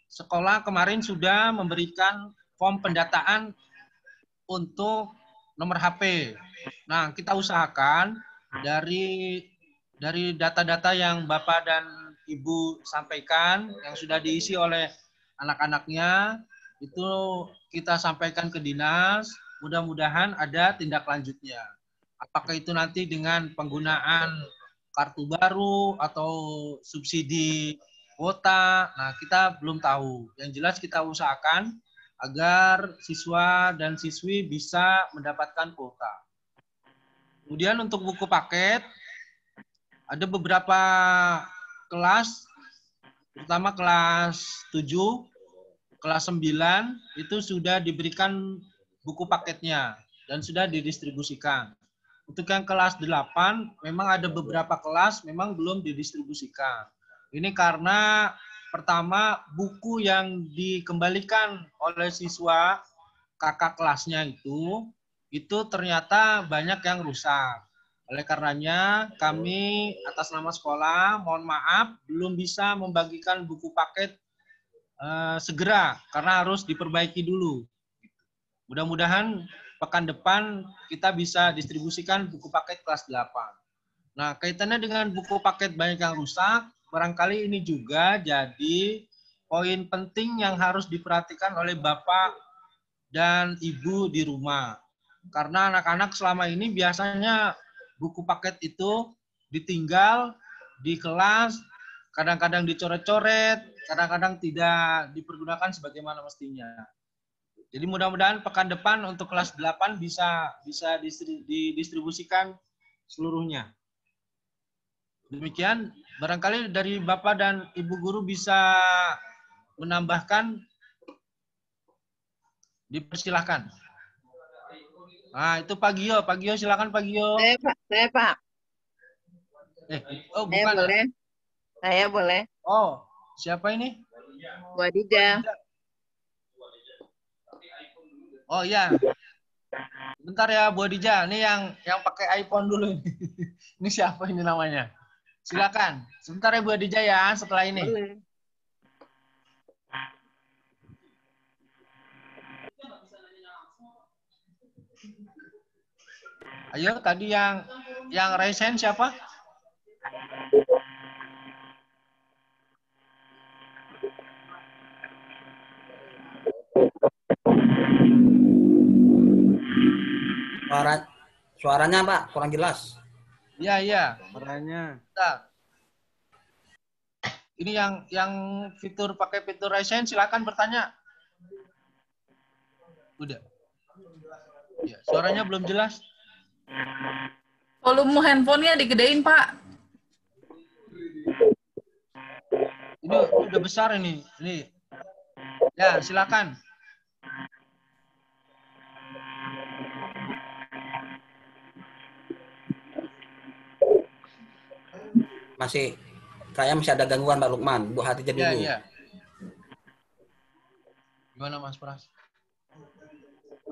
sekolah kemarin sudah memberikan form pendataan untuk nomor HP. Nah, kita usahakan dari data-data yang Bapak dan Ibu sampaikan yang sudah diisi oleh anak-anaknya, itu kita sampaikan ke dinas, mudah-mudahan ada tindak lanjutnya. Apakah itu nanti dengan penggunaan kartu baru atau subsidi kuota, nah kita belum tahu. Yang jelas kita usahakan agar siswa dan siswi bisa mendapatkan kuota. Kemudian untuk buku paket, ada beberapa kelas, terutama kelas 7, kelas 9, itu sudah diberikan buku paketnya. dan sudah didistribusikan. Untuk yang kelas 8, memang ada beberapa kelas memang belum didistribusikan. Ini karena pertama, buku yang dikembalikan oleh siswa kakak kelasnya itu ternyata banyak yang rusak. Oleh karenanya, kami atas nama sekolah, mohon maaf, belum bisa membagikan buku paket segera, karena harus diperbaiki dulu. Mudah-mudahan pekan depan kita bisa distribusikan buku paket kelas 8. Nah, kaitannya dengan buku paket banyak yang rusak, barangkali ini juga jadi poin penting yang harus diperhatikan oleh Bapak dan Ibu di rumah. Karena anak-anak selama ini biasanya buku paket itu ditinggal di kelas, kadang-kadang dicoret-coret, kadang-kadang tidak dipergunakan sebagaimana mestinya. Jadi mudah-mudahan pekan depan untuk kelas 8 bisa didistribusikan seluruhnya. Demikian, barangkali dari Bapak dan Ibu Guru bisa menambahkan, dipersilahkan. Nah, itu Pak Gio, silakan Pak Gio.
Saya Pak.
Oh bukan.
Saya boleh.
Oh, siapa ini?
Bu Adija.
Oh iya. Bentar ya Bu Adija, ini yang pakai iPhone dulu. Ini siapa ini namanya? Silakan. Sebentar ya Bu Adija ya, setelah ini.
Boleh.
Ayo, tadi yang raise hand siapa?
Suaranya Pak kurang jelas.
Iya, suaranya. Bentar. Ini yang pakai fitur raise hand, silakan bertanya. Udah. Ya, suaranya belum jelas.
Volume handphonenya digedein, Pak.
Ini udah besar ini. Ini. Ya, silakan.
Kayaknya masih ada gangguan Pak Lukman. Bu Hadijah dulu.
Iya. Gimana Mas Pras?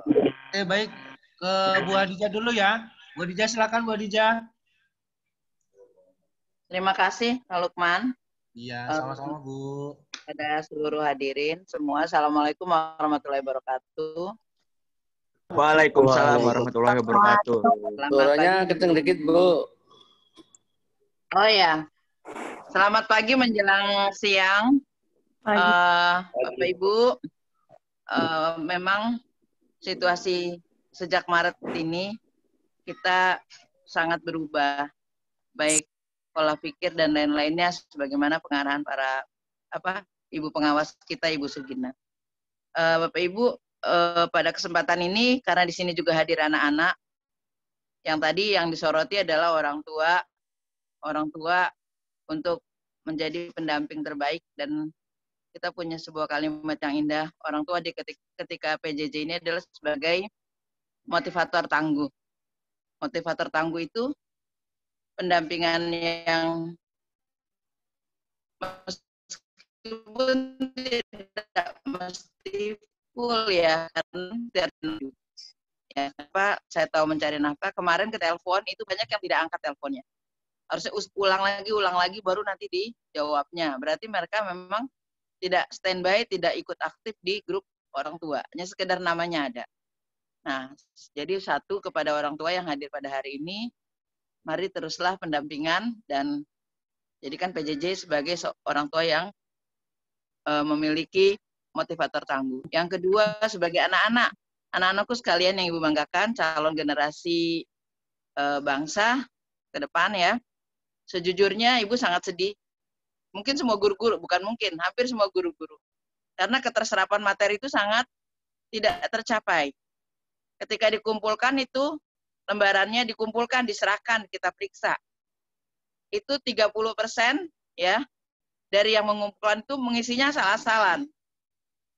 Oke, baik. Ke Bu Hadijah dulu ya. Bu Hadijah, silakan Bu Hadijah.
Terima kasih Pak Lukman.
Iya, sama-sama Bu.
Pada seluruh hadirin semua, Assalamualaikum warahmatullahi wabarakatuh.
Waalaikumsalam warahmatullahi wabarakatuh.
Suaranya kenceng dikit Bu.
Oh ya, selamat pagi menjelang siang, Bapak Ibu. Memang situasi sejak Maret ini kita sangat berubah, baik pola pikir dan lain-lainnya, sebagaimana pengarahan para ibu pengawas kita, Ibu Sugina. Bapak Ibu, pada kesempatan ini karena di sini juga hadir anak-anak, yang tadi yang disoroti adalah orang tua untuk menjadi pendamping terbaik, dan kita punya sebuah kalimat yang indah, orang tua ketika PJJ ini adalah sebagai motivator tangguh. Motivator tangguh itu pendampingan yang meskipun tidak mesti full ya, saya tahu mencari nafkah, kemarin ke telepon itu banyak yang tidak angkat teleponnya. Harusnya ulang lagi baru nanti dijawabnya. Berarti mereka memang tidak standby, tidak ikut aktif di grup orang tua. Hanya sekedar namanya ada. Nah, jadi satu kepada orang tua yang hadir pada hari ini, mari teruslah pendampingan dan jadikan PJJ sebagai orang tua yang memiliki motivator tangguh. Yang kedua, sebagai anak-anakku sekalian yang Ibu banggakan, calon generasi bangsa ke depan ya. Sejujurnya Ibu sangat sedih. Mungkin semua guru-guru, bukan mungkin, hampir semua guru-guru. Karena keterserapan materi itu sangat tidak tercapai. Ketika dikumpulkan itu, lembarannya dikumpulkan, diserahkan, kita periksa. Itu 30% ya, dari yang mengumpulkan itu mengisinya salah-salah.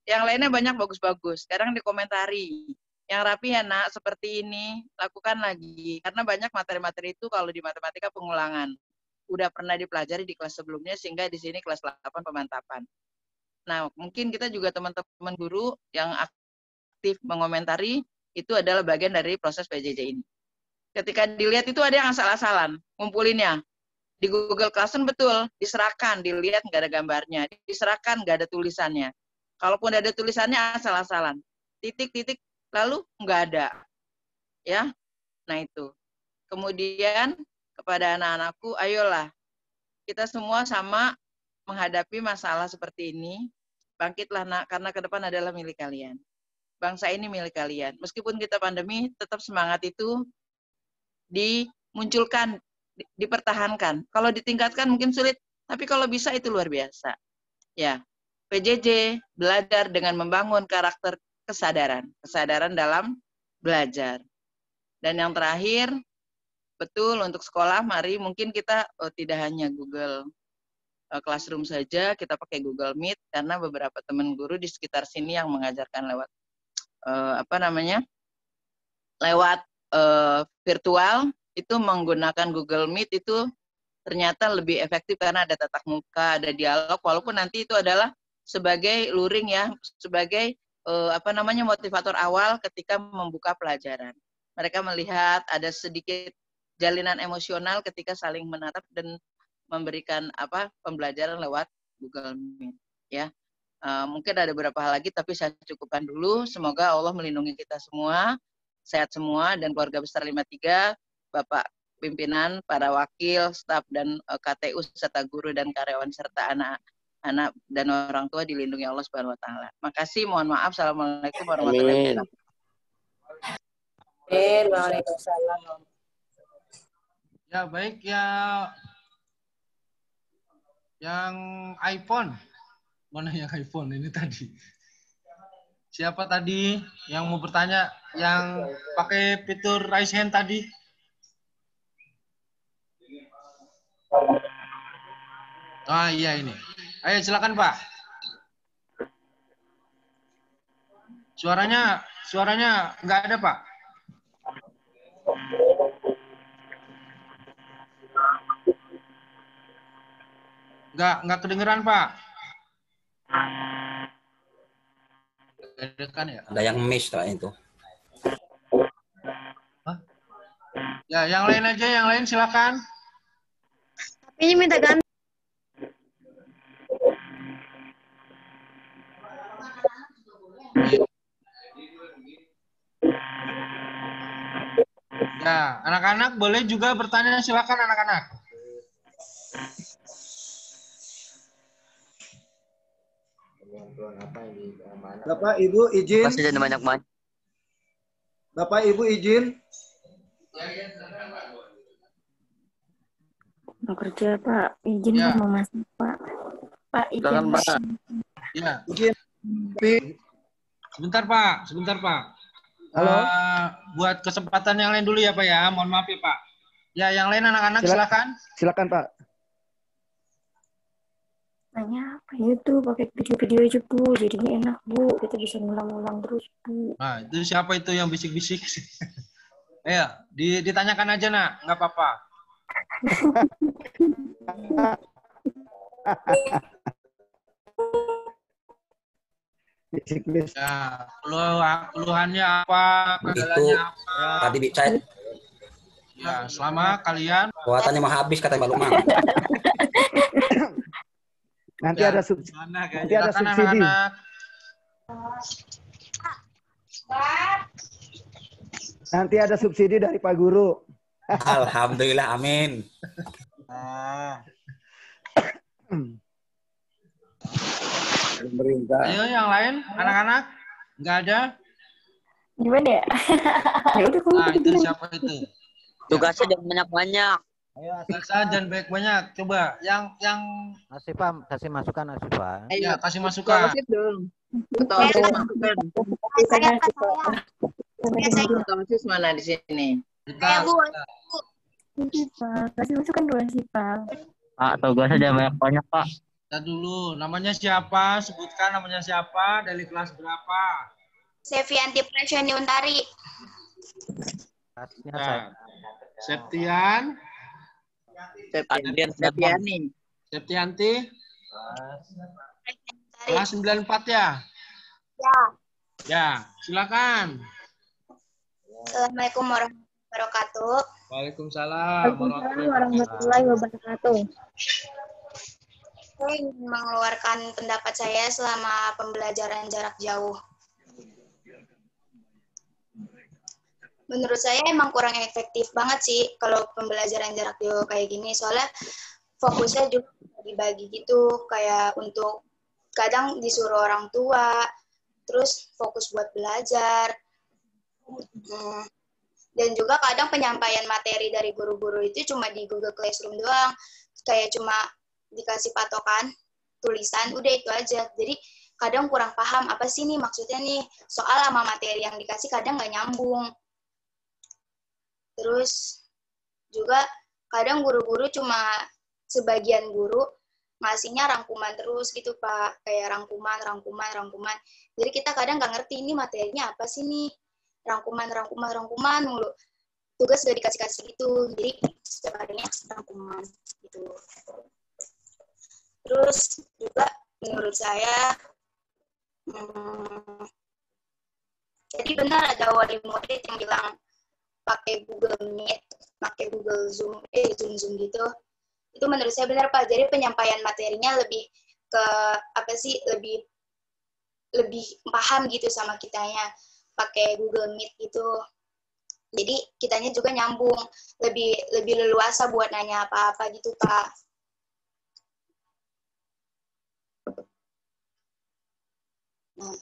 Yang lainnya banyak bagus-bagus. Sekarang dikomentari. yang rapi ya nak, seperti ini, lakukan lagi. Karena banyak materi-materi itu kalau di matematika pengulangan. Udah pernah dipelajari di kelas sebelumnya, sehingga di sini kelas 8 pemantapan. Nah, mungkin kita juga teman-teman guru yang aktif mengomentari, itu adalah bagian dari proses PJJ ini. Ketika dilihat itu ada yang asal-asalan, ngumpulinnya. Di Google Classroom betul, diserahkan, dilihat nggak ada gambarnya, diserahkan nggak ada tulisannya. Kalaupun ada tulisannya asal-asalan, titik-titik lalu nggak ada, ya. Nah itu. Kemudian kepada anak-anakku, ayolah kita semua sama menghadapi masalah seperti ini. Bangkitlah nak, karena ke depan adalah milik kalian. Bangsa ini milik kalian. Meskipun kita pandemi, tetap semangat itu dimunculkan, dipertahankan. Kalau ditingkatkan mungkin sulit, tapi kalau bisa itu luar biasa. Ya, PJJ belajar dengan membangun karakter kesadaran dalam belajar. Dan yang terakhir, betul untuk sekolah, mari mungkin kita tidak hanya Google Classroom saja, kita pakai Google Meet karena beberapa teman guru di sekitar sini yang mengajarkan lewat lewat virtual itu menggunakan Google Meet itu ternyata lebih efektif karena ada tatap muka, ada dialog, walaupun nanti itu adalah sebagai luring ya, sebagai motivator awal ketika membuka pelajaran. Mereka melihat ada sedikit jalinan emosional ketika saling menatap dan memberikan pembelajaran lewat Google Meet ya. Mungkin ada beberapa hal lagi tapi saya cukupkan dulu. Semoga Allah melindungi kita semua, sehat semua, dan keluarga besar 53, Bapak pimpinan, para wakil, staf dan KTU serta guru dan karyawan serta anak-anak dan orang tua dilindungi Allah Subhanahu wa taala. Makasih, mohon maaf. Assalamualaikum warahmatullahi wabarakatuh.
Waalaikumsalam.
Ya, baik ya. Yang iPhone. Mana yang iPhone ini tadi? Siapa tadi yang mau bertanya yang pakai fitur raise hand tadi? Ah iya ini. Ayo silakan Pak. Suaranya nggak ada Pak. Nggak kedengeran Pak.
Ada yang miss lah itu.
Hah? Ya, yang lain aja, yang lain silakan.
Ini minta ganti.
Ya, anak-anak boleh juga bertanya, silakan anak-anak.
Bapak Ibu izin. Bapak Ibu izin.
Mau kerja Pak, izin
Ya.
mau masuk Pak. Pak izin.
Ya.
Izin.
Sebentar Pak.
Halo.
Buat kesempatan yang lain dulu ya Pak ya. Mohon maaf ya Pak. Ya, yang lain anak-anak silakan.
Silakan Pak.
Tanya apa itu pakai video-video aja Bu, jadinya enak Bu, kita bisa ngulang-ngulang terus Bu.
Nah, itu siapa itu yang bisik-bisik? Ayo, ditanyakan aja nak, nggak apa-apa. Ya, keluhannya apa, kendalanya apa?
Tadi bicara.
Ya, selama kalian
Kuatannya mah habis kata Mbak Lukman.
Nanti
ya,
ada subsidi. Nanti ada
silakan
subsidi.
anak-anak.
Nanti ada subsidi dari Pak Guru.
Alhamdulillah, amin.
Ayo yang lain, anak-anak, nggak ada?
Gimana ya? Ya udah kamu
Nah, itu siapa itu?
Tugasnya jangan banyak-banyak.
Tugasnya jangan banyak-banyak. Coba, yang
Kasih Pak, kasih masukan kasih Pak.
ya kasih masukan.
Ketua OSIS mana di sini?
Kita,
Pak, kasih masukan doang sih Pak.
Pak, tugasnya jangan banyak-banyak Pak.
kita dulu, namanya siapa? Sebutkan namanya siapa, dari kelas berapa?
Sevianti Prashani Untari.
Nah, Septian.
Septiani.
Septianti. Kelas 94 ya?
Ya.
Ya, silakan.
Assalamualaikum warahmatullahi wabarakatuh.
Waalaikumsalam
warahmatullahi wabarakatuh.
Saya ingin mengeluarkan pendapat saya selama pembelajaran jarak jauh. Menurut saya emang kurang efektif banget sih kalau pembelajaran jarak jauh kayak gini. Soalnya fokusnya juga dibagi gitu. Kayak untuk kadang disuruh orang tua, terus fokus buat belajar. Dan juga kadang penyampaian materi dari guru-guru itu cuma di Google Classroom doang. Kayak cuma dikasih patokan, tulisan, udah itu aja. Jadi kadang kurang paham apa sih nih maksudnya nih. Soal sama materi yang dikasih kadang nggak nyambung. Terus juga kadang guru-guru cuma sebagian guru ngasihnya rangkuman terus gitu Pak. Kayak rangkuman. Jadi kita kadang nggak ngerti ini materinya apa sih nih. Rangkuman mulu. Tugas udah dikasih-kasih gitu. Jadi setiap harinya rangkuman gitu. Terus juga menurut saya jadi benar ada wali murid yang bilang pakai Google Meet, pakai Google Zoom gitu. Itu menurut saya benar Pak. Jadi penyampaian materinya lebih ke apa sih? Lebih paham gitu sama kitanya pakai Google Meet gitu. Jadi kitanya juga nyambung, lebih leluasa buat nanya apa-apa gitu Pak. Nah,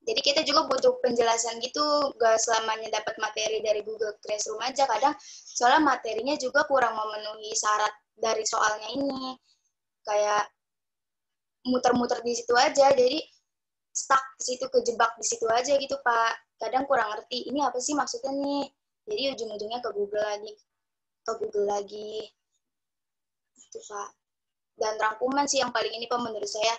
jadi kita juga butuh penjelasan gitu, gak selamanya dapat materi dari Google Classroom aja. Kadang soalnya materinya juga kurang memenuhi syarat dari soalnya ini. Kayak muter-muter di situ aja, jadi stuck di situ, kejebak di situ aja gitu Pak. Kadang kurang ngerti, ini apa sih maksudnya nih. Jadi ujung-ujungnya ke Google lagi. Itu Pak. Dan rangkuman sih yang paling ini Pak menurut saya.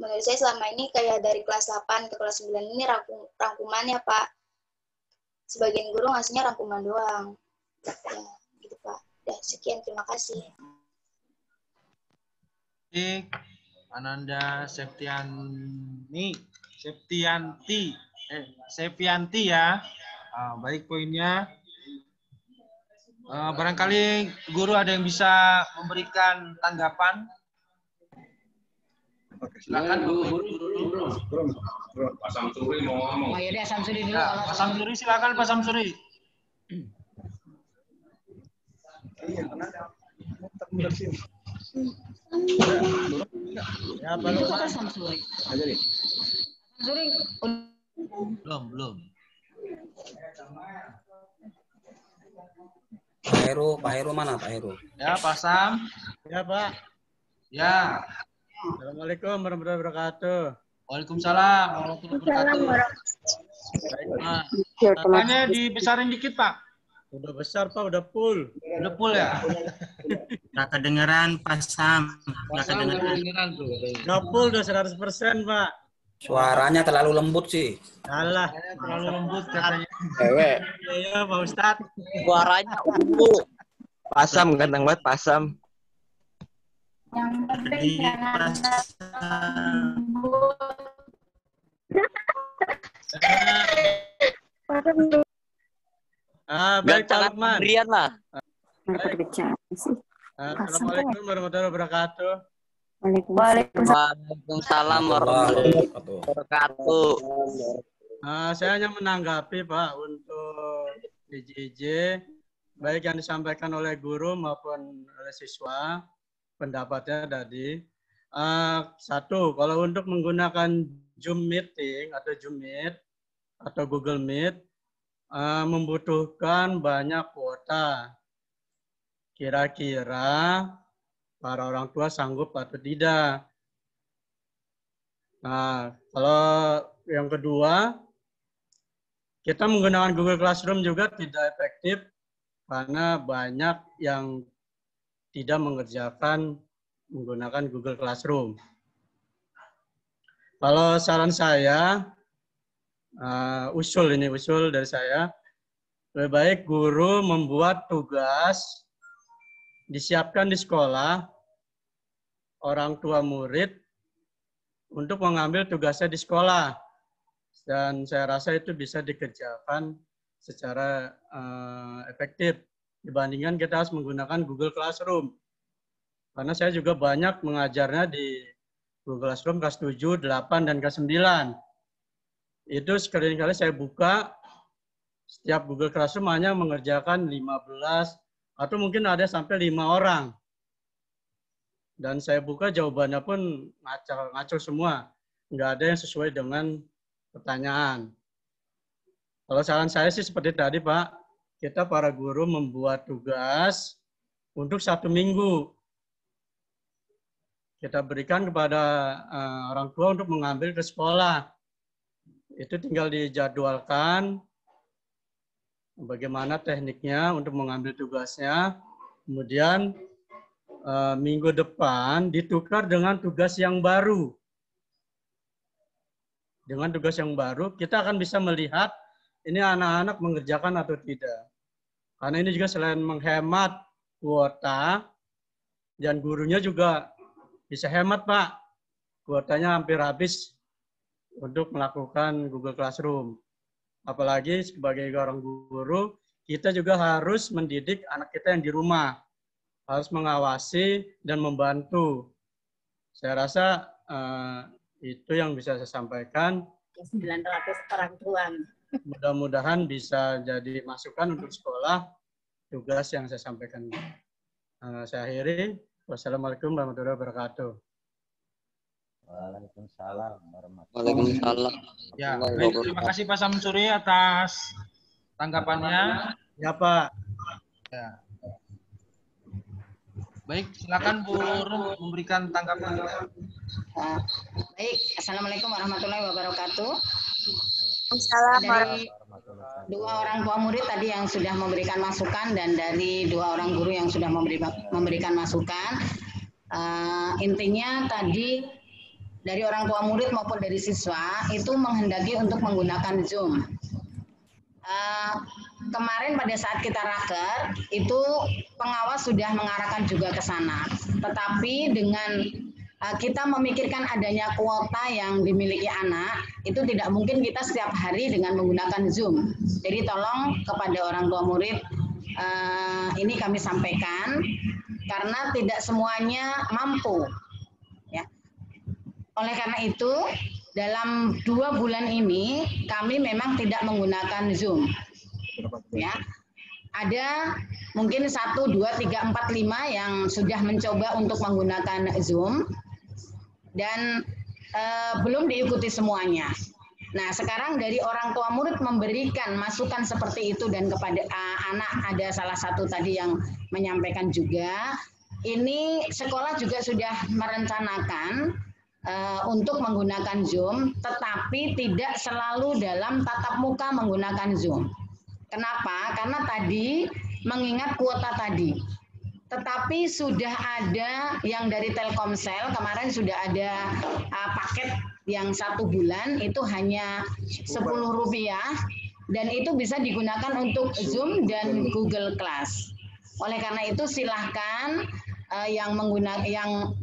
Menurut saya selama ini kayak dari kelas 8 ke kelas 9 ini rangkumannya Pak. Sebagian guru ngasihnya rangkuman doang. Ya, gitu Pak. Udah, sekian, terima kasih.
Ananda Septianti ya. Baik poinnya. Barangkali guru ada yang bisa memberikan tanggapan. Silakan guru.
Pak Samsuri mau ngomong.
Oh iya deh, Samsuri dulu.
Ya, Pak Samsuri silakan Pak Samsuri.
Ya, Pak
Samsuri. Samsuri.
Belum.
Pak Heru mana Pak Heru?
Ya, Pak Sam.
Ya, Pak.
Ya.
Assalamualaikum warahmatullahi wabarakatuh.
Waalaikumsalam warahmatullahi wabarakatuh. Makanya dibesarin dikit, Pak.
Udah besar, Pak. Udah full.
Udah full ya?
Nggak kedengeran, Pak Sam. Nggak
kedengeran tuh.
Udah full, udah 100%, Pak.
Suaranya terlalu lembut sih.
Alah.
Terlalu lembut katanya.
Cewek.
Iya, Pak Ustadz.
Suaranya ungu. Pak Sam, ganteng banget, Pak Sam.
Yang penting jangan
Baik Pak Lukman.
Sendirian lah.
Assalamualaikum warahmatullahi wabarakatuh.
Waalaikumsalam warahmatullahi wabarakatuh.
Saya hanya menanggapi Pak untuk IJ baik yang disampaikan oleh guru maupun oleh siswa. Pendapatnya tadi, satu, kalau untuk menggunakan Zoom Meeting atau Zoom Meet atau Google Meet, membutuhkan banyak kuota. Kira-kira para orang tua sanggup atau tidak. Nah, kalau yang kedua, kita menggunakan Google Classroom juga tidak efektif karena banyak yang tidak mengerjakan menggunakan Google Classroom. Kalau saran saya, usul dari saya. Lebih baik guru membuat tugas, disiapkan di sekolah, orang tua murid untuk mengambil tugasnya di sekolah. Dan saya rasa itu bisa dikerjakan secara efektif dibandingkan kita harus menggunakan Google Classroom. Karena saya juga banyak mengajarnya di Google Classroom kelas 7, 8, dan kelas 9. Itu sekali-kali saya buka, setiap Google Classroom hanya mengerjakan 15 atau mungkin ada sampai 5 orang. Dan saya buka jawabannya pun ngaco semua. Nggak ada yang sesuai dengan pertanyaan. Kalau saran saya sih seperti tadi Pak, kita para guru membuat tugas untuk 1 minggu. Kita berikan kepada orang tua untuk mengambil ke sekolah. Itu tinggal dijadwalkan bagaimana tekniknya untuk mengambil tugasnya. Kemudian minggu depan ditukar dengan tugas yang baru. Dengan tugas yang baru, kita akan bisa melihat ini anak-anak mengerjakan atau tidak. Karena ini juga selain menghemat kuota, dan gurunya juga bisa hemat, Pak. Kuotanya hampir habis untuk melakukan Google Classroom. Apalagi sebagai orang guru, kita juga harus mendidik anak kita yang di rumah. Harus mengawasi dan membantu. Saya rasa itu yang bisa saya sampaikan.
900 orang tua.
Mudah-mudahan bisa jadi masukan untuk sekolah tugas yang saya sampaikan. Saya akhiri. Wassalamualaikum warahmatullahi wabarakatuh.
Waalaikumsalam warahmatullahi
Waalaikumsalam.
Ya, baik, terima kasih Pak Samsuri atas tanggapannya.
Ya Pak.
Ya. Baik, silakan Bu Rum memberikan tanggapan.
Baik, Assalamualaikum warahmatullahi wabarakatuh.
Assalamualaikum.
Dari 2 orang tua murid tadi yang sudah memberikan masukan dan dari 2 orang guru yang sudah memberikan masukan, intinya tadi dari orang tua murid maupun dari siswa itu menghendaki untuk menggunakan Zoom. Kemarin pada saat kita raker itu pengawas sudah mengarahkan juga ke sana. Tetapi dengan kita memikirkan adanya kuota yang dimiliki anak, itu tidak mungkin kita setiap hari dengan menggunakan Zoom. Jadi tolong kepada orang tua murid, ini kami sampaikan karena tidak semuanya mampu. Ya. Oleh karena itu, dalam 2 bulan ini kami memang tidak menggunakan Zoom. Ya. Ada mungkin 1, 2, 3, 4, 5 yang sudah mencoba untuk menggunakan Zoom dan belum diikuti semuanya. Nah, sekarang dari orang tua murid memberikan masukan seperti itu dan kepada anak ada salah satu tadi yang menyampaikan juga, ini sekolah juga sudah merencanakan untuk menggunakan Zoom, tetapi tidak selalu dalam tatap muka menggunakan Zoom. Kenapa? Karena tadi mengingat kuota tadi. Tetapi sudah ada yang dari Telkomsel, kemarin sudah ada paket yang 1 bulan itu hanya Rp10 dan itu bisa digunakan untuk Zoom dan Google Class. Oleh karena itu silahkan yang menggunakan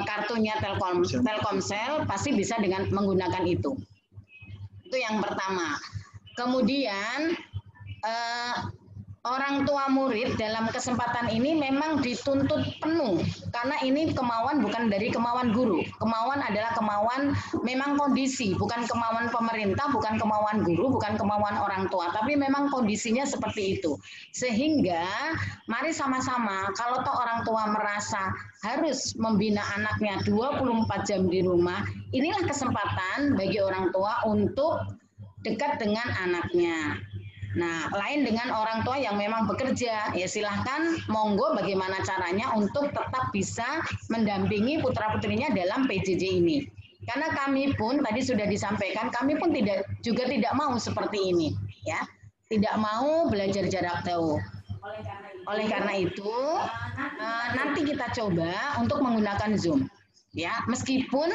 kartunya Telkomsel pasti bisa dengan menggunakan itu. Itu yang pertama. Kemudian orang tua murid dalam kesempatan ini memang dituntut penuh karena ini kemauan bukan dari kemauan guru. Kemauan adalah kemauan memang kondisi, bukan kemauan pemerintah, bukan kemauan guru, bukan kemauan orang tua, tapi memang kondisinya seperti itu. Sehingga mari sama-sama kalau toh orang tua merasa harus membina anaknya 24 jam di rumah, inilah kesempatan bagi orang tua untuk dekat dengan anaknya. Nah, lain dengan orang tua yang memang bekerja, ya silahkan monggo bagaimana caranya untuk tetap bisa mendampingi putra-putrinya dalam PJJ ini. Karena kami pun tadi sudah disampaikan, kami pun juga tidak mau seperti ini, ya, tidak mau belajar jarak jauh. Oleh karena itu, nanti kita coba untuk menggunakan Zoom, ya, meskipun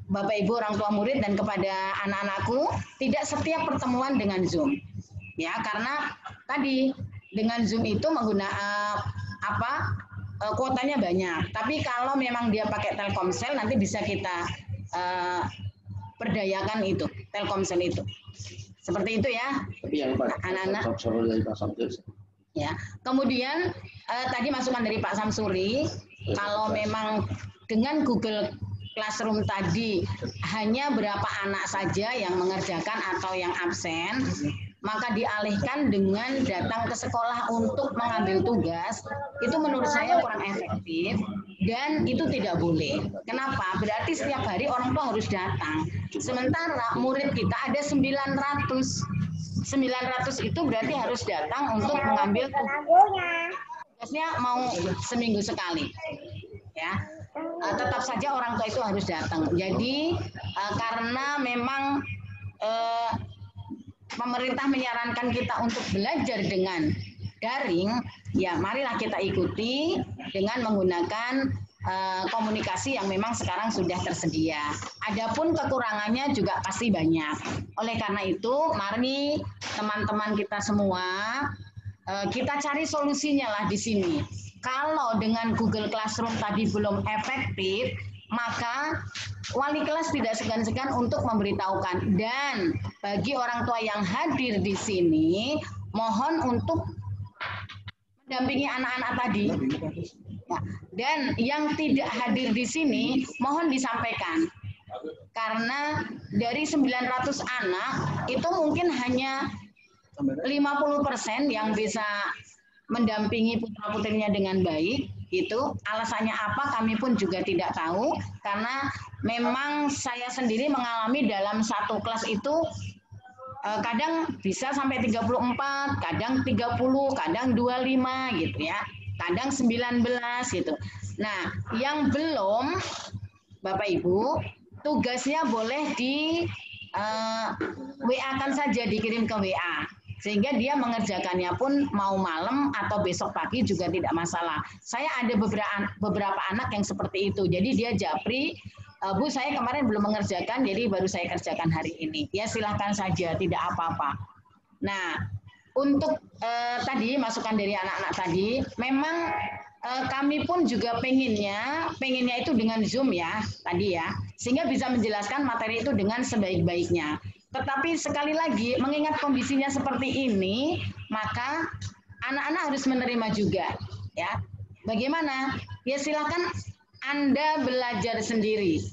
Bapak Ibu orang tua murid dan kepada anak-anakku, tidak setiap pertemuan dengan Zoom. Ya, karena tadi dengan Zoom itu menggunakan kuotanya banyak. Tapi kalau memang dia pakai Telkomsel, nanti bisa kita perdayakan itu, Telkomsel itu. Seperti itu ya, anak-anak. Ya, kemudian tadi masukan dari Pak Samsuri, kalau memang dengan Google Classroom tadi hanya berapa anak saja yang mengerjakan atau yang absen, maka dialihkan dengan datang ke sekolah untuk mengambil tugas, itu menurut saya kurang efektif dan itu tidak boleh. Kenapa? Berarti setiap hari orang tua harus datang. Sementara murid kita ada 900. 900 itu berarti harus datang untuk mengambil tugasnya mau seminggu sekali. Ya, tetap saja orang tua itu harus datang. Jadi karena memang pemerintah menyarankan kita untuk belajar dengan daring, ya marilah kita ikuti dengan menggunakan komunikasi yang memang sekarang sudah tersedia. Adapun kekurangannya juga pasti banyak. Oleh karena itu, mari teman-teman kita semua kita cari solusinya lah di sini. Kalau dengan Google Classroom tadi belum efektif, maka wali kelas tidak segan-segan untuk memberitahukan. Dan bagi orang tua yang hadir di sini, mohon untuk mendampingi anak-anak tadi. Ya. Dan yang tidak hadir di sini, mohon disampaikan. Karena dari 900 anak, itu mungkin hanya 50% yang bisa mendampingi putra-putrinya dengan baik. Itu alasannya apa kami pun juga tidak tahu, karena memang saya sendiri mengalami dalam satu kelas itu kadang bisa sampai 34, kadang 30, kadang 25 gitu ya, kadang 19 gitu. Nah, yang belum Bapak Ibu, tugasnya boleh di WA-kan saja, dikirim ke WA. Sehingga dia mengerjakannya pun mau malam atau besok pagi juga tidak masalah. Saya ada beberapa anak yang seperti itu. Jadi dia japri, Bu saya kemarin belum mengerjakan, jadi baru saya kerjakan hari ini. Ya silahkan saja, tidak apa-apa. Nah, untuk tadi masukan dari anak-anak tadi, memang kami pun juga pengennya itu dengan Zoom ya, tadi ya. Sehingga bisa menjelaskan materi itu dengan sebaik-baiknya. Tetapi sekali lagi, mengingat kondisinya seperti ini, maka anak-anak harus menerima juga. Ya, bagaimana? Ya silakan Anda belajar sendiri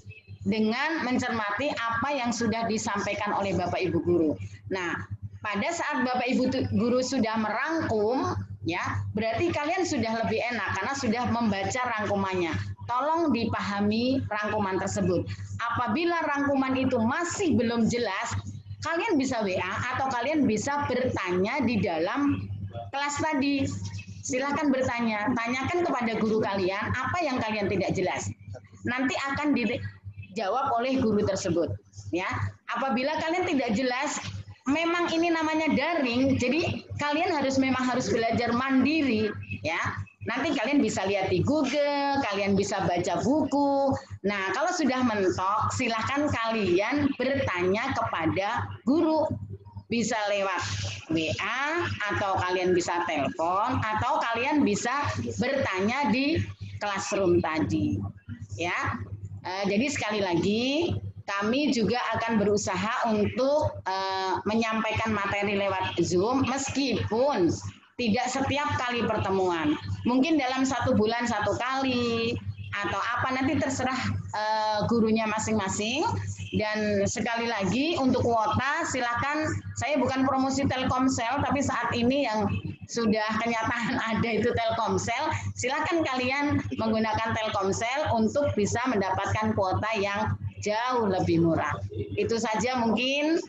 dengan mencermati apa yang sudah disampaikan oleh Bapak Ibu guru. Nah, pada saat Bapak Ibu guru sudah merangkum, ya berarti kalian sudah lebih enak karena sudah membaca rangkumannya. Tolong dipahami rangkuman tersebut. Apabila rangkuman itu masih belum jelas, kalian bisa WA atau kalian bisa bertanya di dalam kelas tadi. Silakan bertanya, tanyakan kepada guru kalian apa yang kalian tidak jelas. Nanti akan dijawab oleh guru tersebut. Ya, apabila kalian tidak jelas, memang ini namanya daring, jadi kalian memang harus belajar mandiri, ya. Nanti kalian bisa lihat di Google, kalian bisa baca buku. Nah, kalau sudah mentok, silahkan kalian bertanya kepada guru. Bisa lewat WA, atau kalian bisa telepon, atau kalian bisa bertanya di Classroom tadi. Ya, jadi sekali lagi, kami juga akan berusaha untuk menyampaikan materi lewat Zoom, meskipun tidak setiap kali pertemuan. Mungkin dalam 1 bulan 1 kali, atau apa nanti terserah gurunya masing-masing. Dan sekali lagi untuk kuota, silakan, saya bukan promosi Telkomsel, tapi saat ini yang sudah kenyataan ada itu Telkomsel, silakan kalian menggunakan Telkomsel untuk bisa mendapatkan kuota yang jauh lebih murah. Itu saja mungkin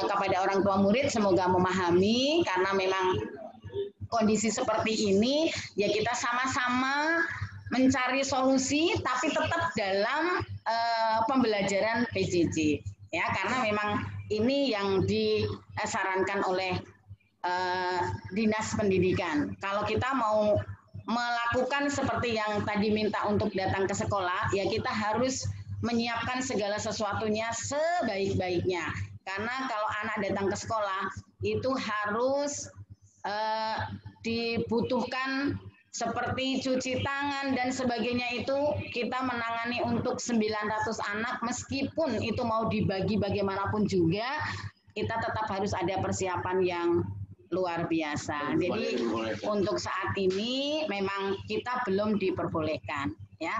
kepada orang tua murid, semoga memahami, karena memang kondisi seperti ini, ya kita sama-sama mencari solusi, tapi tetap dalam pembelajaran PJJ. Ya, karena memang ini yang disarankan oleh Dinas Pendidikan. Kalau kita mau melakukan seperti yang tadi minta untuk datang ke sekolah, ya kita harus menyiapkan segala sesuatunya sebaik-baiknya. Karena kalau anak datang ke sekolah itu harus dibutuhkan seperti cuci tangan dan sebagainya, itu kita menangani untuk 900 anak, meskipun itu mau dibagi bagaimanapun juga, kita tetap harus ada persiapan yang luar biasa. Jadi untuk saat ini memang kita belum diperbolehkan, ya.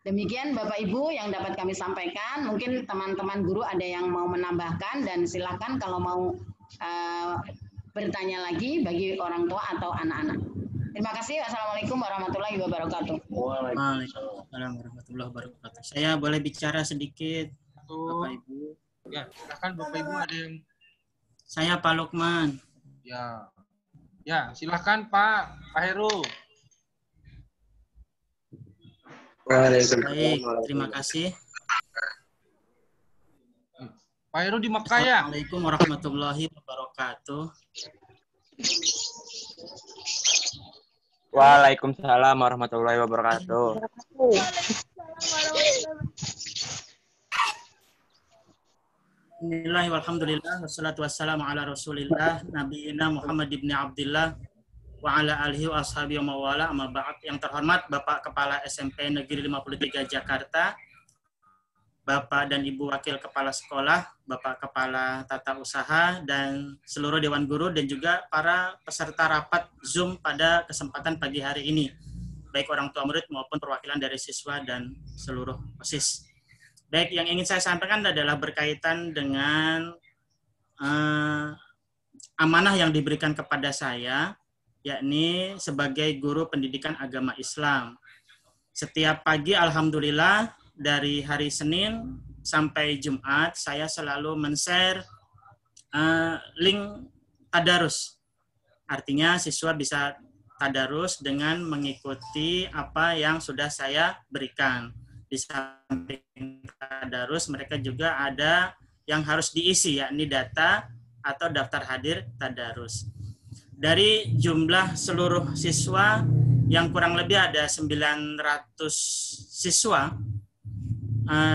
Demikian Bapak Ibu yang dapat kami sampaikan. Mungkin teman-teman guru ada yang mau menambahkan, dan silakan kalau mau bertanya lagi bagi orang tua atau anak-anak. Terima kasih. Wassalamualaikum warahmatullahi wabarakatuh.
Waalaikumsalam warahmatullahi wabarakatuh. Saya boleh bicara sedikit, Bapak Ibu?
Ya, silakan Bapak Ibu, ada yang...
Saya Pak Lukman.
Ya, silakan Pak Heru.
Baik, terima kasih.
Pak Heru di Mekah ya?
Assalamualaikum warahmatullahi wabarakatuh.
Waalaikumsalam warahmatullahi wabarakatuh.
Bismillahirrahmanirrahim. Walhamdulillah wassalatu wassalamu ala Rasulillah nabiyina Muhammad ibn Abdillah wa ala alihi wa ashabihi wa mawala, amma ba'd. Yang terhormat Bapak Kepala SMP Negeri 53 Jakarta, Bapak dan Ibu Wakil Kepala Sekolah, Bapak Kepala Tata Usaha, dan seluruh Dewan Guru, dan juga para peserta rapat Zoom pada kesempatan pagi hari ini, baik orang tua murid maupun perwakilan dari siswa dan seluruh OSIS. Baik, yang ingin saya sampaikan adalah berkaitan dengan amanah yang diberikan kepada saya, yakni sebagai guru pendidikan agama Islam. Setiap pagi, alhamdulillah, dari hari Senin sampai Jumat, saya selalu men-share link tadarus. Artinya siswa bisa tadarus dengan mengikuti apa yang sudah saya berikan. Di samping tadarus, mereka juga ada yang harus diisi, yakni data atau daftar hadir tadarus. Dari jumlah seluruh siswa yang kurang lebih ada 900 siswa,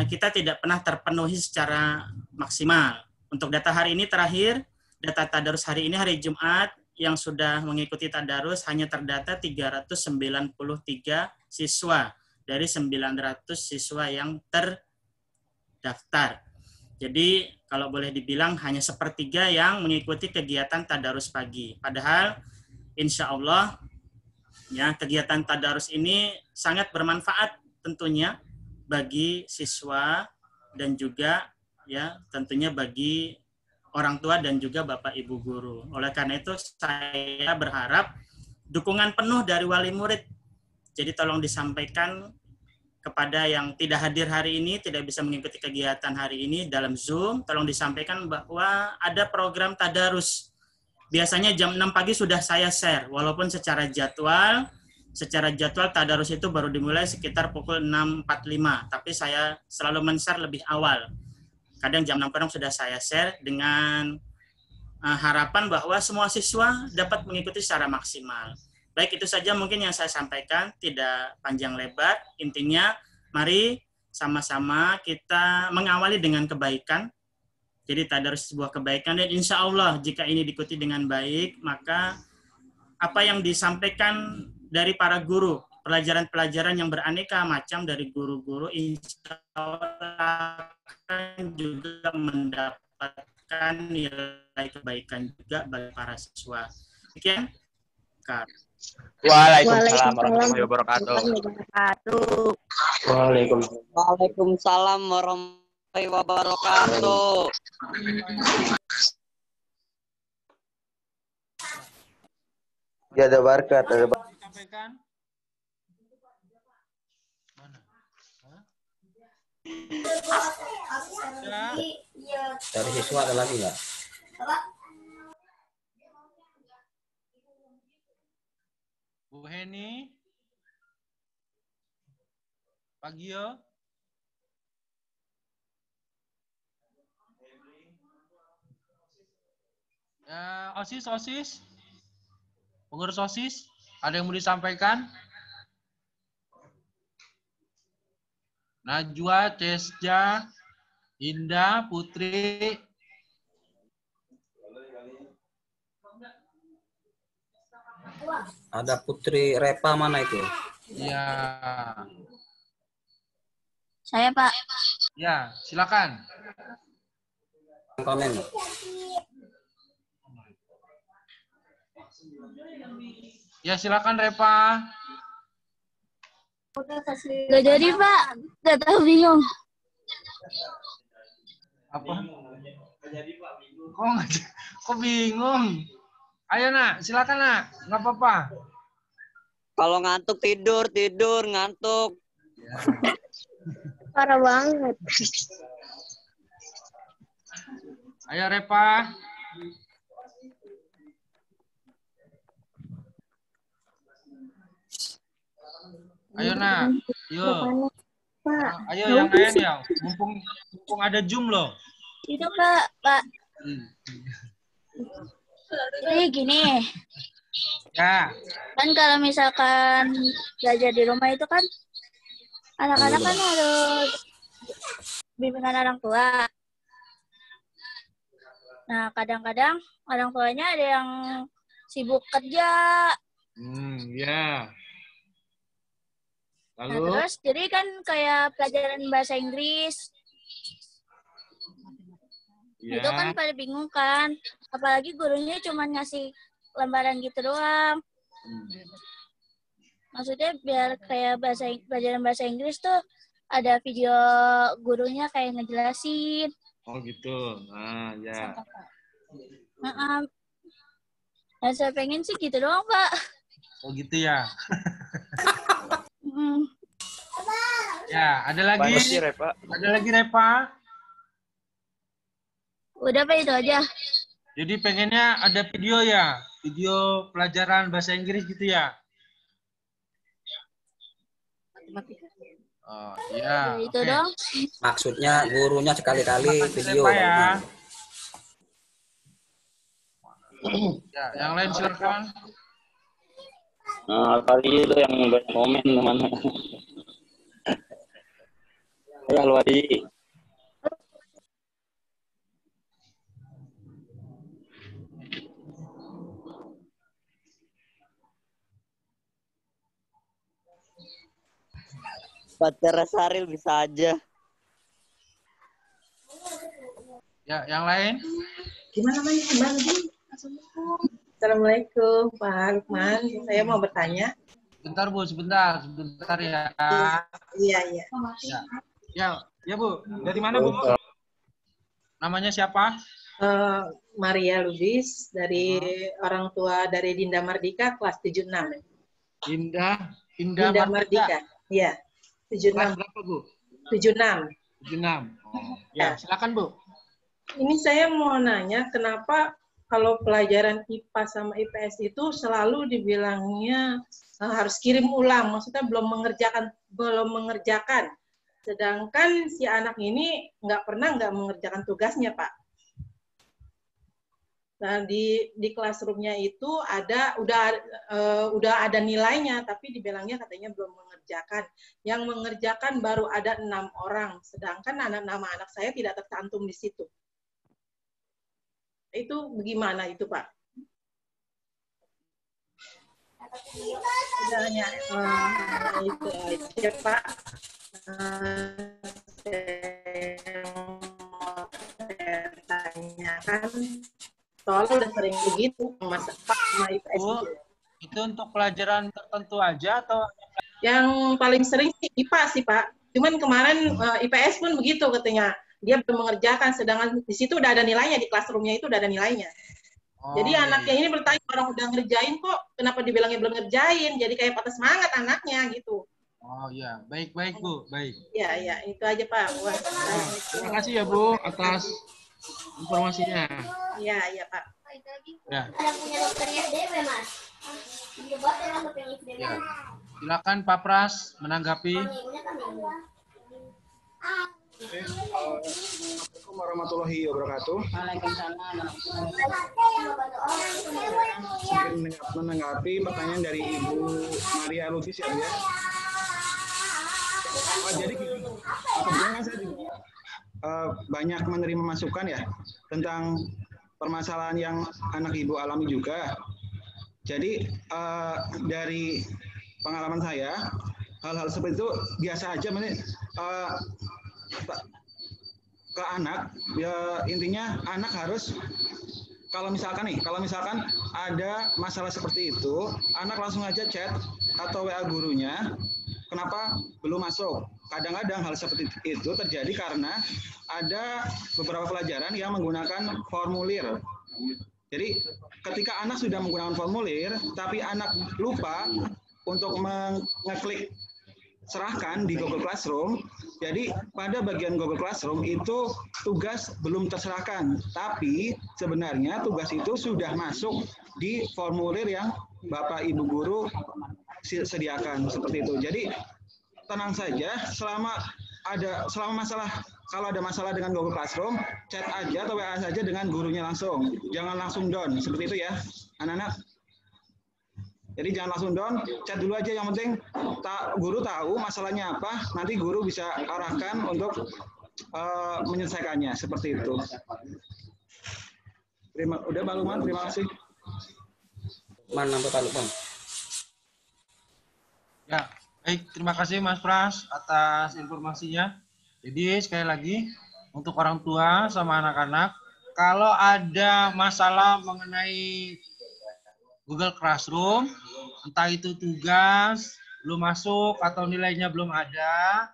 kita tidak pernah terpenuhi secara maksimal. Untuk data hari ini terakhir, data tadarus hari ini hari Jumat yang sudah mengikuti tadarus hanya terdata 393 siswa dari 900 siswa yang terdaftar. Jadi kalau boleh dibilang hanya sepertiga yang mengikuti kegiatan tadarus pagi. Padahal insya Allah ya, kegiatan tadarus ini sangat bermanfaat tentunya bagi siswa dan juga ya tentunya bagi orang tua dan juga Bapak Ibu guru. Oleh karena itu saya berharap dukungan penuh dari wali murid. Jadi tolong disampaikan kepada yang tidak hadir hari ini, tidak bisa mengikuti kegiatan hari ini dalam Zoom, tolong disampaikan bahwa ada program tadarus. Biasanya jam 6 pagi sudah saya share, walaupun secara jadwal tadarus itu baru dimulai sekitar pukul 6.45, tapi saya selalu men-share lebih awal. Kadang jam 6 kurang sudah saya share dengan harapan bahwa semua siswa dapat mengikuti secara maksimal. Baik, itu saja mungkin yang saya sampaikan, tidak panjang lebar. Intinya, mari sama-sama kita mengawali dengan kebaikan. Jadi tadarus sebuah kebaikan, dan insya Allah jika ini diikuti dengan baik, maka apa yang disampaikan dari para guru, pelajaran-pelajaran yang beraneka macam dari guru-guru, insya Allah akan juga mendapatkan nilai kebaikan juga bagi para siswa. Sekian, Kak.
Waalaikumsalam warahmatullahi wabarakatuh.
Waalaikumsalam warahmatullahi wabarakatuh.
Ya, ada barkat, ada barkat.
Dari siswa ada lagi nggak?
Bu Heni, Pak Gio, OSIS, pengurus OSIS, ada yang mau disampaikan? Najwa, Cesja, Indah, Putri.
Ada Putri Repa mana itu?
Ya.
Saya, Pak.
Ya, silakan.
Komen.
Ya, silakan Repa.
Gak jadi, Pak. Gak tahu, bingung.
Apa? Kok bingung? Ayo nak, silakan nak, nggak apa-apa.
Kalau ngantuk tidur ngantuk.
Parah banget.
Ayo Repa. Ayo nak, yuk.
Pak.
Ayo yang lain ya, mumpung ada Zoom loh.
Itu Pak. Jadi gini.
Ya.
Kan kalau misalkan belajar di rumah itu kan anak-anak kan harus bimbingan orang tua. Nah, kadang-kadang orang tuanya ada yang sibuk kerja.
Ya.
Nah,
Lalu?
terus jadi kan kayak pelajaran bahasa Inggris.
Ya.
Itu kan pada bingung kan. Apalagi gurunya cuma ngasih lembaran gitu doang. Maksudnya biar kayak pelajaran bahasa Inggris tuh ada video gurunya kayak ngejelasin.
Oh gitu. Nah, ya.
Nah, saya pengen sih gitu doang, Pak.
Oh gitu ya. Ya, ada lagi.
Makasih, Repa.
Ada lagi Repa.
Udah Pak, itu aja.
Jadi pengennya ada video ya, video pelajaran bahasa Inggris gitu ya. Oh iya.
Itu dong.
Maksudnya gurunya sekali-kali video.
Repa ya. Ya, yang lain silakan.
Nah, kali itu yang banyak komen mana? Ya, Lu Adi.
Pacar Saril bisa aja.
Ya, yang lain?
Gimana Bang? Assalamualaikum Pak Lukman. Saya mau bertanya.
Bentar Bu, sebentar ya.
Iya.
Ya Bu. Dari mana Bu? Namanya siapa?
Maria Lubis dari orang tua dari Dinda Mardika kelas 76. Dinda Mardika. Iya. 76.
Kelas berapa Bu?
76.
76. Oh, ya, silakan Bu.
Ini saya mau nanya kenapa kalau pelajaran IPA sama IPS itu selalu dibilangnya harus kirim ulang, maksudnya belum mengerjakan. Sedangkan si anak ini nggak mengerjakan tugasnya, Pak. Nah, di classroom-nya itu udah ada nilainya, tapi dibilangnya katanya belum mengerjakan. Yang mengerjakan baru ada 6 orang, sedangkan nama anak saya tidak tercantum di situ. Itu bagaimana itu, Pak? Hanya itu aja, Pak. Saya tanyakan, soalnya udah sering begitu, Mas Pak sama IPS.
Itu untuk pelajaran tertentu aja atau?
Yang paling sering sih IPA sih, Pak. Cuman kemarin IPS pun begitu katanya. Dia belum mengerjakan, sedangkan di situ udah ada nilainya, di classroom-nya itu udah ada nilainya. Jadi anaknya ini bertanya, orang udah ngerjain kok, kenapa dibilangnya belum ngerjain? Jadi kayak patah semangat anaknya gitu.
Oh iya, baik Bu, baik.
Iya, itu aja Pak. Wah,
terima kasih ya Bu atas informasinya.
Iya Pak.
Ya.
Ada punya dokternya Dewe, Mas.
Ya. Silakan Pak Pras menanggapi.
Assalamualaikum warahmatullahi wabarakatuh. Menanggapi pertanyaan dari Ibu Maria Lubis ya, Bu ya. Jadi kebetulan kan saya juga banyak menerima masukan ya tentang permasalahan yang anak ibu alami juga. Jadi dari pengalaman saya, hal-hal seperti itu biasa aja, ke anak. Ya, intinya anak harus, kalau misalkan ada masalah seperti itu, anak langsung aja chat atau WA gurunya, kenapa belum masuk. Kadang-kadang hal seperti itu terjadi karena ada beberapa pelajaran yang menggunakan formulir. Jadi ketika anak sudah menggunakan formulir, tapi anak lupa untuk mengeklik serahkan di Google Classroom, jadi pada bagian Google Classroom itu tugas belum terserahkan, tapi sebenarnya tugas itu sudah masuk di formulir yang Bapak Ibu Guru sediakan, seperti itu. Jadi tenang saja, kalau ada masalah dengan Google Classroom, chat aja atau WA saja dengan gurunya langsung. Jangan langsung down, seperti itu ya, anak-anak. Jadi jangan langsung down, chat dulu aja. Yang penting guru tahu masalahnya apa, nanti guru bisa arahkan untuk menyelesaikannya, seperti itu. Udah Pak Lukman, terima kasih.
Mana Pak Lukman?
Ya, baik, terima kasih Mas Pras atas informasinya. Jadi sekali lagi untuk orang tua sama anak-anak, kalau ada masalah mengenai Google Classroom, entah itu tugas belum masuk atau nilainya belum ada,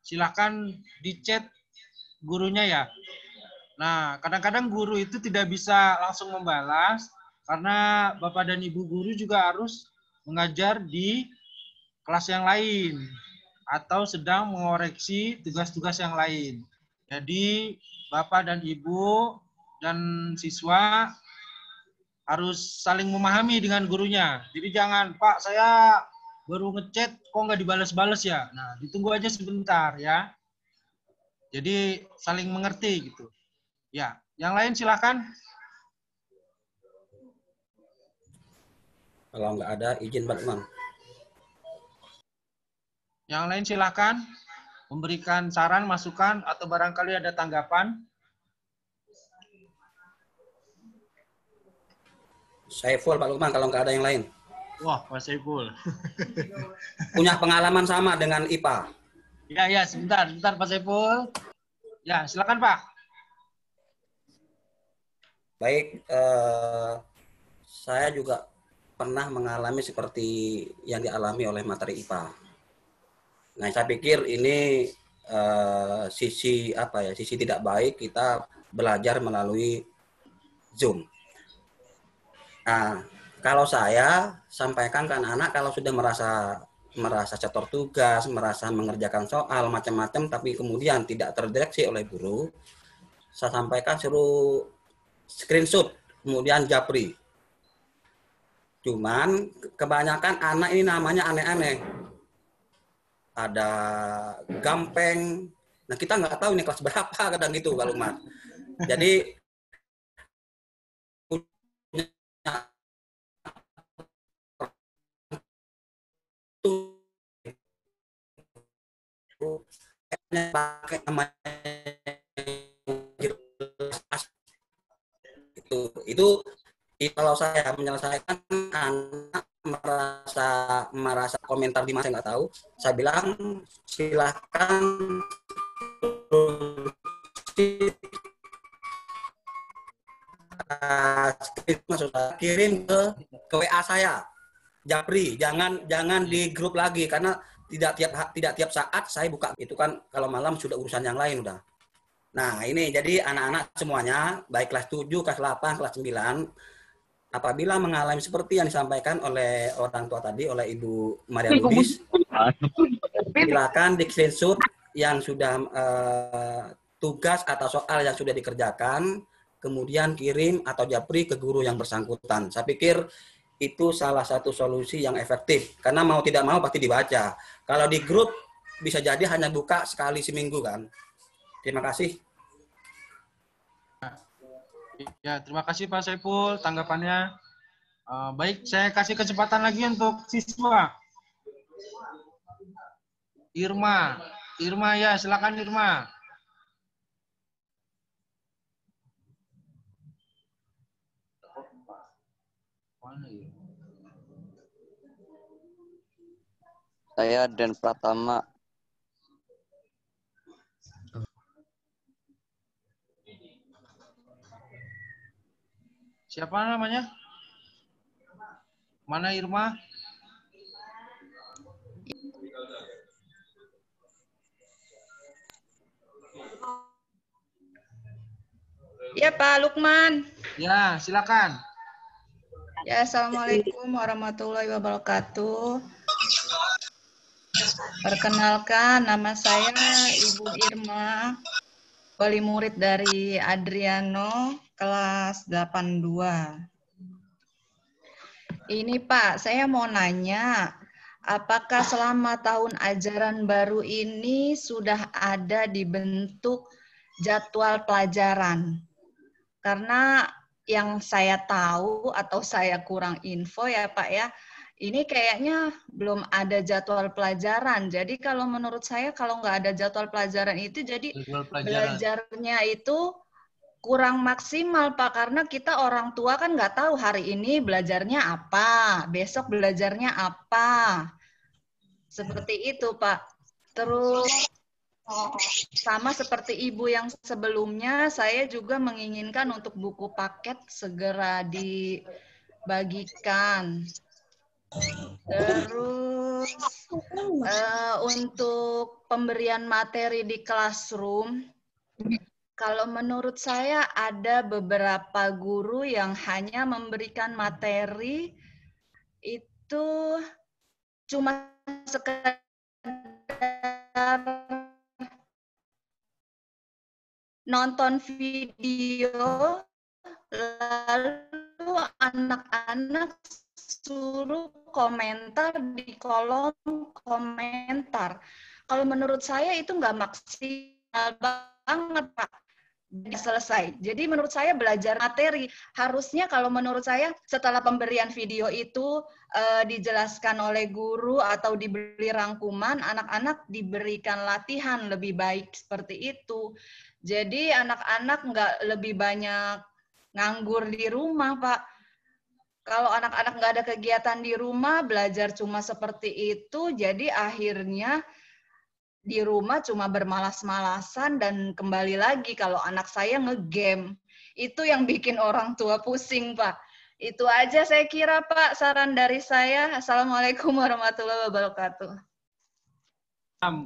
silakan di chat gurunya ya. Nah, kadang-kadang guru itu tidak bisa langsung membalas karena Bapak dan Ibu guru juga harus mengajar di kelas yang lain atau sedang mengoreksi tugas-tugas yang lain. Jadi Bapak dan Ibu dan siswa harus saling memahami dengan gurunya. Jadi jangan, Pak, saya baru ngechat kok nggak dibalas-balas ya. Nah, ditunggu aja sebentar ya. Jadi saling mengerti gitu. Ya, yang lain silakan.
Kalau nggak ada, izin Pak Lukman.
Yang lain silakan memberikan saran, masukan, atau barangkali ada tanggapan.
Saiful, Pak Lukman, kalau nggak ada yang lain.
Wah, Pak Saiful.
Punya pengalaman sama dengan IPA.
Ya, sebentar Pak Saiful. Ya, silakan Pak.
Baik, saya juga pernah mengalami seperti yang dialami oleh materi IPA. Nah, saya pikir ini sisi tidak baik kita belajar melalui Zoom. Nah, kalau saya sampaikan ke anak-anak, kalau sudah merasa cetor tugas, merasa mengerjakan soal macam-macam, tapi kemudian tidak terdeteksi oleh guru, saya sampaikan suruh screenshot, kemudian japri. Cuman kebanyakan anak ini namanya aneh-aneh. Ada gampeng. Nah, kita nggak tahu ini kelas berapa kadang gitu Pak Lukman. Jadi pakai namanya itu kalau saya menyelesaikan anak merasa komentar di mana saya nggak tahu, saya bilang silahkan kirim ke WA saya, japri, jangan di grup lagi karena tidak tiap saat saya buka, itu kan kalau malam sudah urusan yang lain udah. Nah, ini jadi anak-anak semuanya baik kelas 7, kelas 8, kelas 9 apabila mengalami seperti yang disampaikan oleh orang tua tadi, oleh Ibu Maria Lubis, silakan di screenshot yang sudah tugas atau soal yang sudah dikerjakan, kemudian kirim atau japri ke guru yang bersangkutan. Saya pikir itu salah satu solusi yang efektif, karena mau tidak mau pasti dibaca. Kalau di grup bisa jadi hanya buka sekali seminggu kan. Terima kasih.
Ya, terima kasih Pak Saiful tanggapannya. Baik, saya kasih kesempatan lagi untuk siswa. Irma. Irma ya, silakan Irma. Mana ya?
Saya Dan Pratama.
Siapa namanya? Mana Irma?
Ya Pak Lukman.
Ya, silakan.
Ya, Assalamualaikum warahmatullahi wabarakatuh. Perkenalkan, nama saya Ibu Irma, wali murid dari Adriano, kelas 82. Ini Pak, saya mau nanya, apakah selama tahun ajaran baru ini sudah ada dibentuk jadwal pelajaran? Karena yang saya tahu atau saya kurang info ya Pak ya, ini kayaknya belum ada jadwal pelajaran. Jadi kalau menurut saya kalau nggak ada jadwal pelajaran itu jadi belajarnya itu kurang maksimal Pak. Karena kita orang tua kan nggak tahu hari ini belajarnya apa, besok belajarnya apa. Seperti itu Pak. Terus sama seperti Ibu yang sebelumnya, saya juga menginginkan untuk buku paket segera dibagikan. Terus untuk pemberian materi di classroom, kalau menurut saya ada beberapa guru yang hanya memberikan materi itu cuma sekedar nonton video, lalu anak-anak suruh komentar di kolom komentar. Kalau menurut saya itu nggak maksimal banget, Pak. Selesai. Jadi menurut saya belajar materi harusnya kalau menurut saya setelah pemberian video itu dijelaskan oleh guru atau diberi rangkuman, anak-anak diberikan latihan lebih baik seperti itu. Jadi anak-anak nggak lebih banyak nganggur di rumah, Pak. Kalau anak-anak nggak ada kegiatan di rumah, belajar cuma seperti itu, jadi akhirnya di rumah cuma bermalas-malasan dan kembali lagi kalau anak saya nge-game. Itu yang bikin orang tua pusing, Pak. Itu aja saya kira, Pak, saran dari saya. Assalamualaikum warahmatullahi wabarakatuh.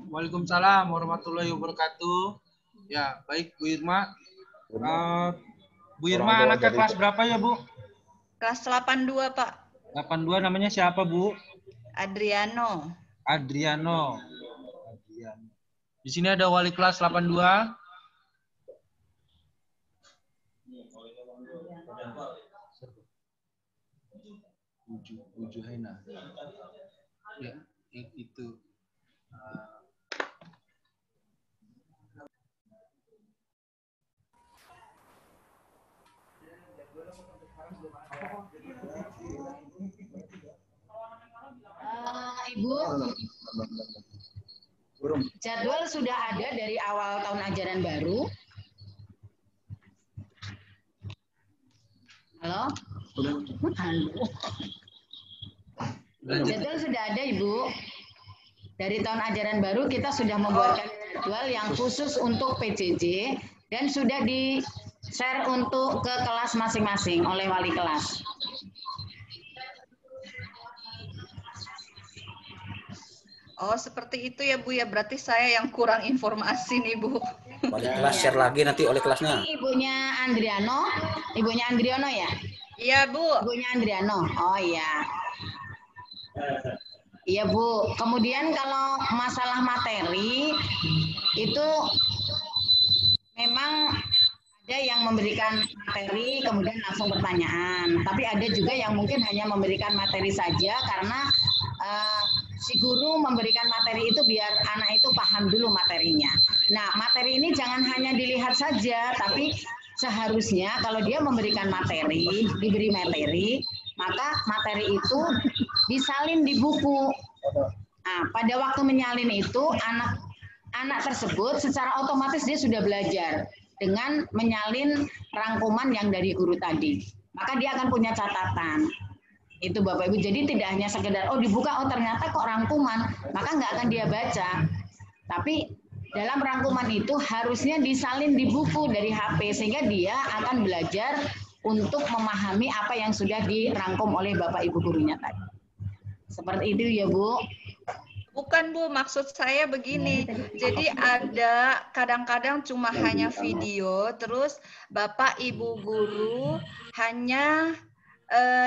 Waalaikumsalam warahmatullahi wabarakatuh. Ya, baik Bu Irma. Bu Irma anaknya kelas berapa ya, Bu?
Kelas 82, Pak.
82 namanya siapa, Bu?
Adriano.
Adriano. Di sini ada wali kelas 82. Uju Hena. Ya, itu.
Ibu, jadwal sudah ada dari awal tahun ajaran baru. Halo? Halo. Jadwal sudah ada, Ibu. Dari tahun ajaran baru kita sudah membuatkan jadwal yang khusus untuk PJJ dan sudah di-share untuk ke kelas masing-masing oleh wali kelas.
Oh, seperti itu ya, Bu. Ya, berarti saya yang kurang informasi nih, Bu.
Wali kelas share lagi nanti oleh kelasnya.
Ini ibunya Andriano ya?
Iya, Bu.
Ibunya Andriano. Oh, iya. Iya, Bu. Kemudian kalau masalah materi, itu memang ada yang memberikan materi, kemudian langsung pertanyaan. Tapi ada juga yang mungkin hanya memberikan materi saja karena si guru memberikan materi itu biar anak itu paham dulu materinya. Nah, materi ini jangan hanya dilihat saja, tapi seharusnya kalau dia memberikan materi, diberi materi, maka materi itu disalin di buku. Nah, pada waktu menyalin itu anak tersebut secara otomatis dia sudah belajar dengan menyalin rangkuman yang dari guru tadi. Maka dia akan punya catatan. Itu Bapak Ibu. Jadi tidak hanya sekedar oh dibuka, oh ternyata kok rangkuman, maka nggak akan dia baca. Tapi dalam rangkuman itu harusnya disalin di buku dari HP sehingga dia akan belajar untuk memahami apa yang sudah dirangkum oleh Bapak Ibu gurunya tadi. Seperti itu ya Bu.
Bukan Bu, maksud saya begini. Jadi ada kadang-kadang cuma hanya video, terus Bapak Ibu guru hanya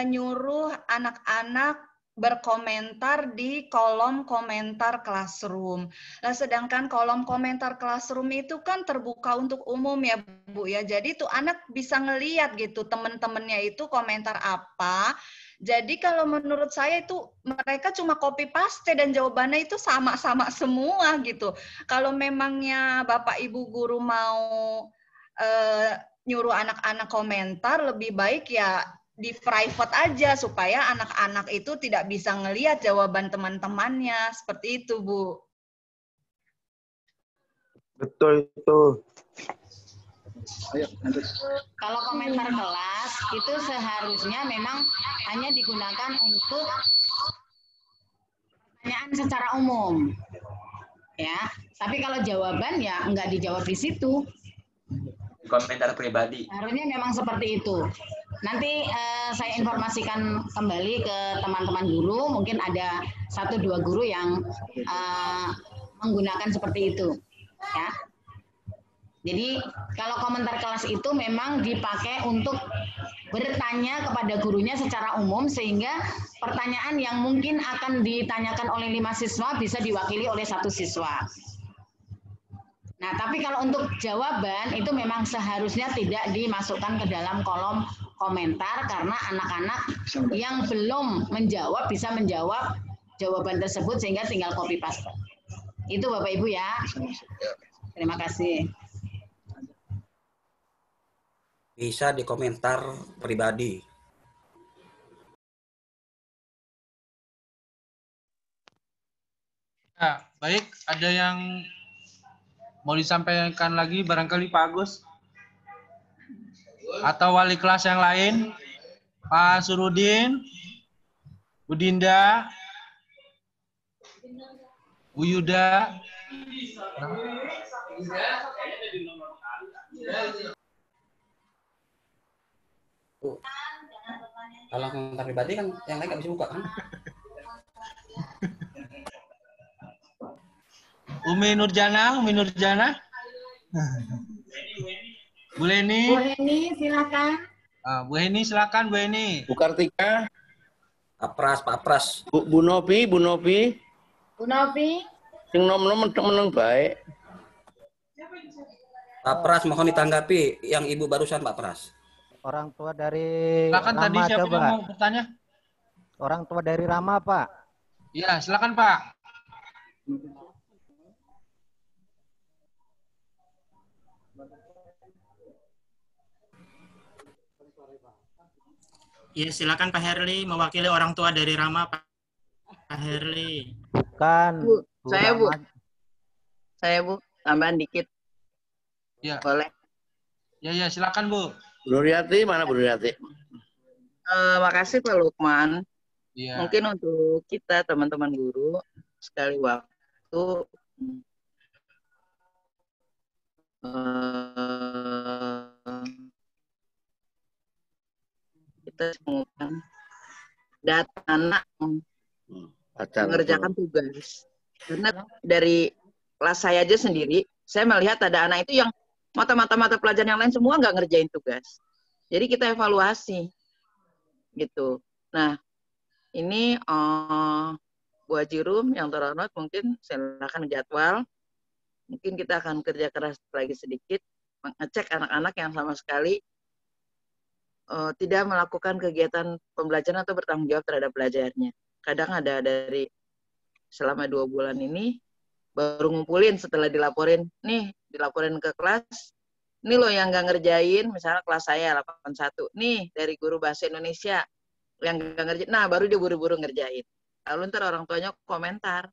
nyuruh anak-anak berkomentar di kolom komentar classroom. Nah, sedangkan kolom komentar classroom itu kan terbuka untuk umum ya Bu ya. Jadi tuh anak bisa ngeliat gitu teman-temannya itu komentar apa. Jadi kalau menurut saya itu mereka cuma copy paste dan jawabannya itu sama-sama semua gitu. Kalau memangnya Bapak Ibu guru mau nyuruh anak-anak komentar, lebih baik ya di private aja supaya anak-anak itu tidak bisa ngelihat jawaban teman-temannya. Seperti itu, Bu.
Betul itu.
Kalau komentar kelas itu seharusnya memang hanya digunakan untuk pertanyaan secara umum. Ya, tapi kalau jawaban ya enggak dijawab di situ.
Komentar pribadi.
Harusnya memang seperti itu. Nanti saya informasikan kembali ke teman-teman guru, mungkin ada 1-2 guru yang menggunakan seperti itu. Ya. Jadi kalau komentar kelas itu memang dipakai untuk bertanya kepada gurunya secara umum sehingga pertanyaan yang mungkin akan ditanyakan oleh 5 siswa bisa diwakili oleh 1 siswa. Nah, tapi kalau untuk jawaban itu memang seharusnya tidak dimasukkan ke dalam kolom komentar karena anak-anak yang belum menjawab bisa menjawab jawaban tersebut sehingga tinggal copy paste. Itu Bapak Ibu ya. Terima kasih.
Bisa di komentar pribadi.
Ya, baik, ada yang mau disampaikan lagi barangkali Pak Agus? Atau wali kelas yang lain? Pak Surudin? Bu Dinda? Bu Yuda?
Kalau komentar pribadi kan yang lain nggak bisa buka kan?
Umi Nurjana? Bu Leni?
Bu Heni, silakan.
Bu Heni, silakan Bu Heni.
Bu Kartika.
Pak Pras.
Bu Novi.
Bu Novi.
Yang nom-nom meneng baik.
Pak Pras mohon ditanggapi yang Ibu barusan Pak Pras.
Orang tua dari
silakan
Rama,
tadi siapa
coba.
yang mau bertanya?
Orang tua dari Rama, Pak.
Iya, silakan Pak.
Ya, silakan Pak Herli mewakili orang tua dari Rama, Pak Herli.
Bukan.
Bu, saya Bu.
Rama.
Saya Bu, tambahan dikit.
Ya.
Boleh.
Ya, silakan Bu.
Bu Nuriati, mana Bu Nuriati?
Makasih Pak Lukman.
Ya.
Mungkin untuk kita teman-teman guru sekali waktu kita mengumumkan data anak mengerjakan tugas. Karena dari kelas saya aja sendiri, saya melihat ada anak itu yang mata pelajaran yang lain semua nggak ngerjain tugas. Jadi kita evaluasi, gitu. Nah, ini Bu Haji Rum yang terhormat mungkin silakan jadwal. Mungkin kita akan kerja keras lagi sedikit, mengecek anak-anak yang sama sekali tidak melakukan kegiatan pembelajaran atau bertanggung jawab terhadap belajarnya. Kadang ada dari selama 2 bulan ini baru ngumpulin setelah dilaporin ke kelas, ini loh yang nggak ngerjain, misalnya kelas saya 81, nih dari guru bahasa Indonesia yang nggak ngerjain, nah baru dia buru-buru ngerjain. Lalu ntar orang tuanya komentar,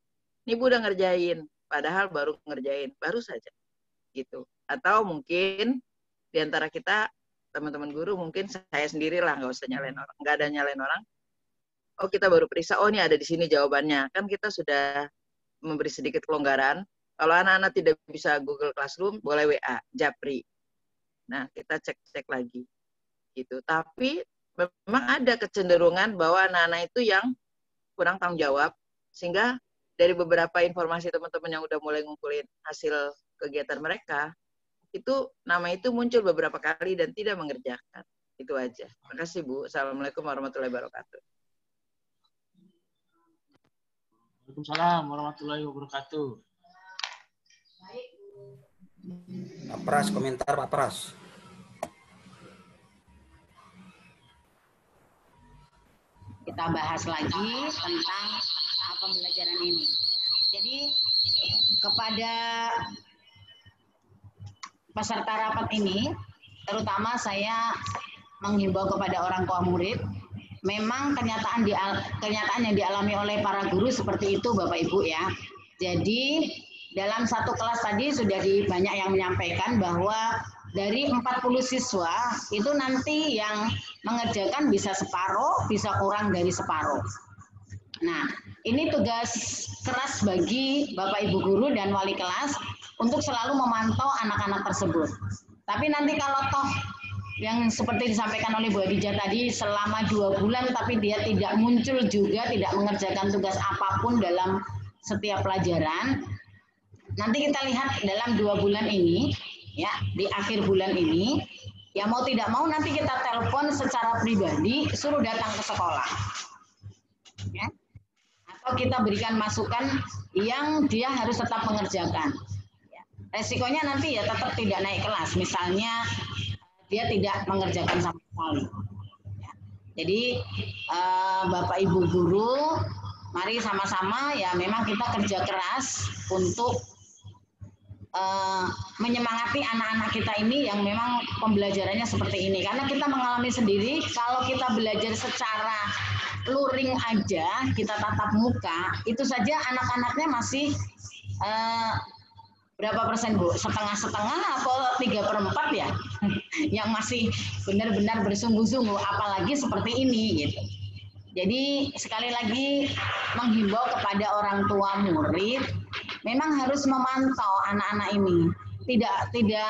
Ini Bu udah ngerjain, padahal baru ngerjain, baru saja gitu. Atau mungkin di antara kita teman-teman guru, mungkin saya sendirilah, nggak usah nyalain orang, nggak ada nyalain orang. Oh kita baru periksa, oh ini ada di sini jawabannya. Kan kita sudah memberi sedikit kelonggaran. Kalau anak-anak tidak bisa Google Classroom, boleh WA, Japri. Nah kita cek-cek lagi gitu. Tapi memang ada kecenderungan bahwa anak-anak itu yang kurang tanggung jawab, sehingga dari beberapa informasi teman-teman yang udah mulai ngumpulin hasil kegiatan mereka, itu nama itu muncul beberapa kali dan tidak mengerjakan. Itu aja. Terima kasih Bu. Assalamualaikum warahmatullahi wabarakatuh.
Waalaikumsalam warahmatullahi wabarakatuh.
Pak Pras, komentar Pak Pras.
Kita bahas lagi tentang pembelajaran ini. Jadi kepada peserta rapat ini, terutama saya menghimbau kepada orang tua murid, memang kenyataan yang dialami oleh para guru seperti itu Bapak Ibu ya. Jadi dalam satu kelas tadi sudah banyak yang menyampaikan bahwa dari 40 siswa itu nanti yang mengerjakan bisa separuh, bisa kurang dari separuh. Nah, ini tugas keras bagi Bapak Ibu guru dan wali kelas untuk selalu memantau anak-anak tersebut. Tapi nanti kalau toh yang seperti disampaikan oleh Bu Hadijah tadi selama 2 bulan tapi dia tidak muncul juga, tidak mengerjakan tugas apapun dalam setiap pelajaran, nanti kita lihat dalam 2 bulan ini, ya di akhir bulan ini, ya mau tidak mau nanti kita telepon secara pribadi, suruh datang ke sekolah. Ya. Atau kita berikan masukan yang dia harus tetap mengerjakan. Ya. Resikonya nanti ya tetap tidak naik kelas, misalnya dia tidak mengerjakan sama sekali. Ya. Jadi Bapak Ibu guru, mari sama-sama ya memang kita kerja keras untuk menyemangati anak-anak kita ini yang memang pembelajarannya seperti ini. Karena kita mengalami sendiri, kalau kita belajar secara luring aja, kita tatap muka, itu saja anak-anaknya masih berapa persen Bu? Setengah-setengah atau 3/4 ya? Yang masih benar-benar bersungguh-sungguh, apalagi seperti ini gitu. Jadi sekali lagi menghimbau kepada orang tua murid, memang harus memantau anak-anak ini. Tidak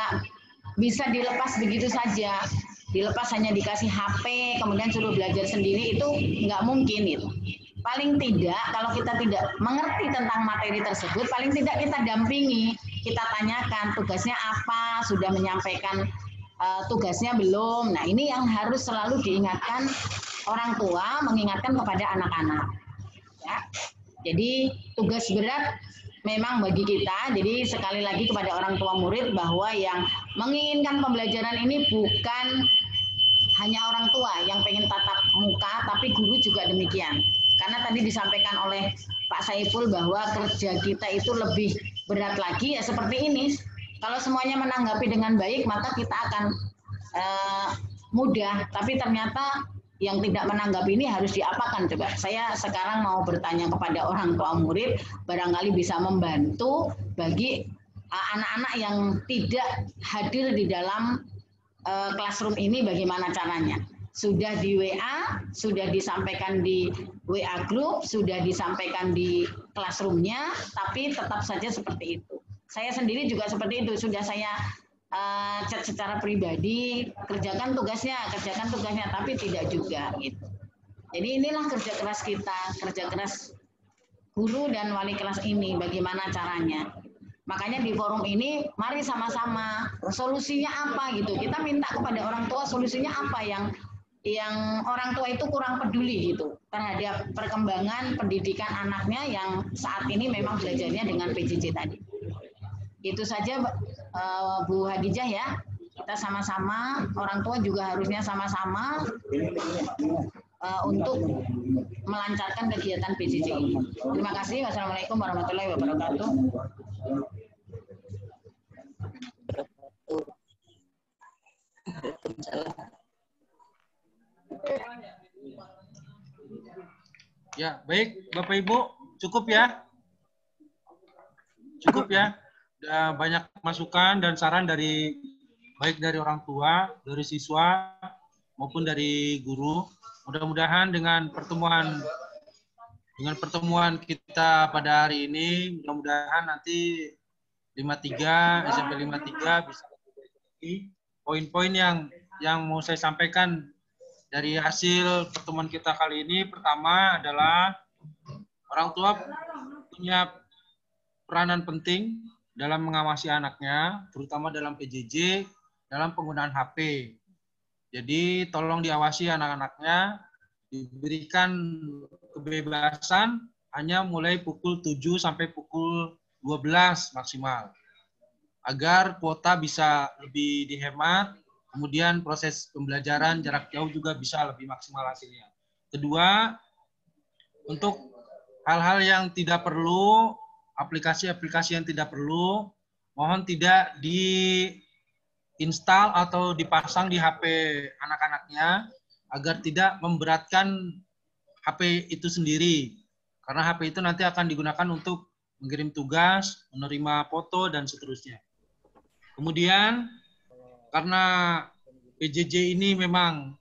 bisa dilepas begitu saja. Dilepas hanya dikasih HP, kemudian suruh belajar sendiri, itu nggak mungkin itu. Paling tidak kalau kita tidak mengerti tentang materi tersebut, paling tidak kita dampingi, kita tanyakan tugasnya apa, sudah menyampaikan tugasnya belum. Nah ini yang harus selalu diingatkan orang tua, mengingatkan kepada anak-anak. Ya. Jadi tugas berat memang bagi kita. Jadi sekali lagi kepada orang tua murid bahwa yang menginginkan pembelajaran ini bukan hanya orang tua yang pengen tatap muka, tapi guru juga demikian. Karena tadi disampaikan oleh Pak Saiful bahwa kerja kita itu lebih berat lagi ya seperti ini. Kalau semuanya menanggapi dengan baik, maka kita akan mudah. Tapi ternyata yang tidak menanggapi ini harus diapakan coba. Saya sekarang mau bertanya kepada orang tua murid, barangkali bisa membantu bagi anak-anak yang tidak hadir di dalam classroom ini, bagaimana caranya. Sudah di WA, sudah disampaikan di WA group, sudah disampaikan di classroom-nya, tapi tetap saja seperti itu. Saya sendiri juga seperti itu, sudah saya chat secara pribadi, kerjakan tugasnya, tapi tidak juga gitu. Jadi inilah kerja keras kita, kerja keras guru dan wali kelas ini, bagaimana caranya. Makanya di forum ini, mari sama-sama solusinya apa gitu. Kita minta kepada orang tua solusinya apa yang orang tua itu kurang peduli gitu terhadap perkembangan pendidikan anaknya yang saat ini memang belajarnya dengan PJJ tadi. Itu saja Bu Hadijah ya, kita sama-sama, orang tua juga harusnya sama-sama untuk melancarkan kegiatan PJJ ini. Terima kasih. Wassalamualaikum warahmatullahi wabarakatuh.
Ya, baik Bapak Ibu, cukup ya. cukup ya. Udah banyak masukan dan saran dari baik dari orang tua, dari siswa maupun dari guru. Mudah-mudahan dengan pertemuan kita pada hari ini, mudah-mudahan nanti 53 SMP 53 bisa poin-poin yang mau saya sampaikan dari hasil pertemuan kita kali ini. Pertama adalah orang tua punya peranan penting dalam mengawasi anaknya, terutama dalam PJJ, dalam penggunaan HP. Jadi tolong diawasi anak-anaknya, diberikan kebebasan hanya mulai pukul 7 sampai pukul 12 maksimal. Agar kuota bisa lebih dihemat, kemudian proses pembelajaran jarak jauh juga bisa lebih maksimal hasilnya. Kedua, untuk hal-hal yang tidak perlu, aplikasi-aplikasi yang tidak perlu, mohon tidak diinstal atau dipasang di HP anak-anaknya agar tidak memberatkan HP itu sendiri. Karena HP itu nanti akan digunakan untuk mengirim tugas, menerima foto, dan seterusnya. Kemudian, karena PJJ ini memang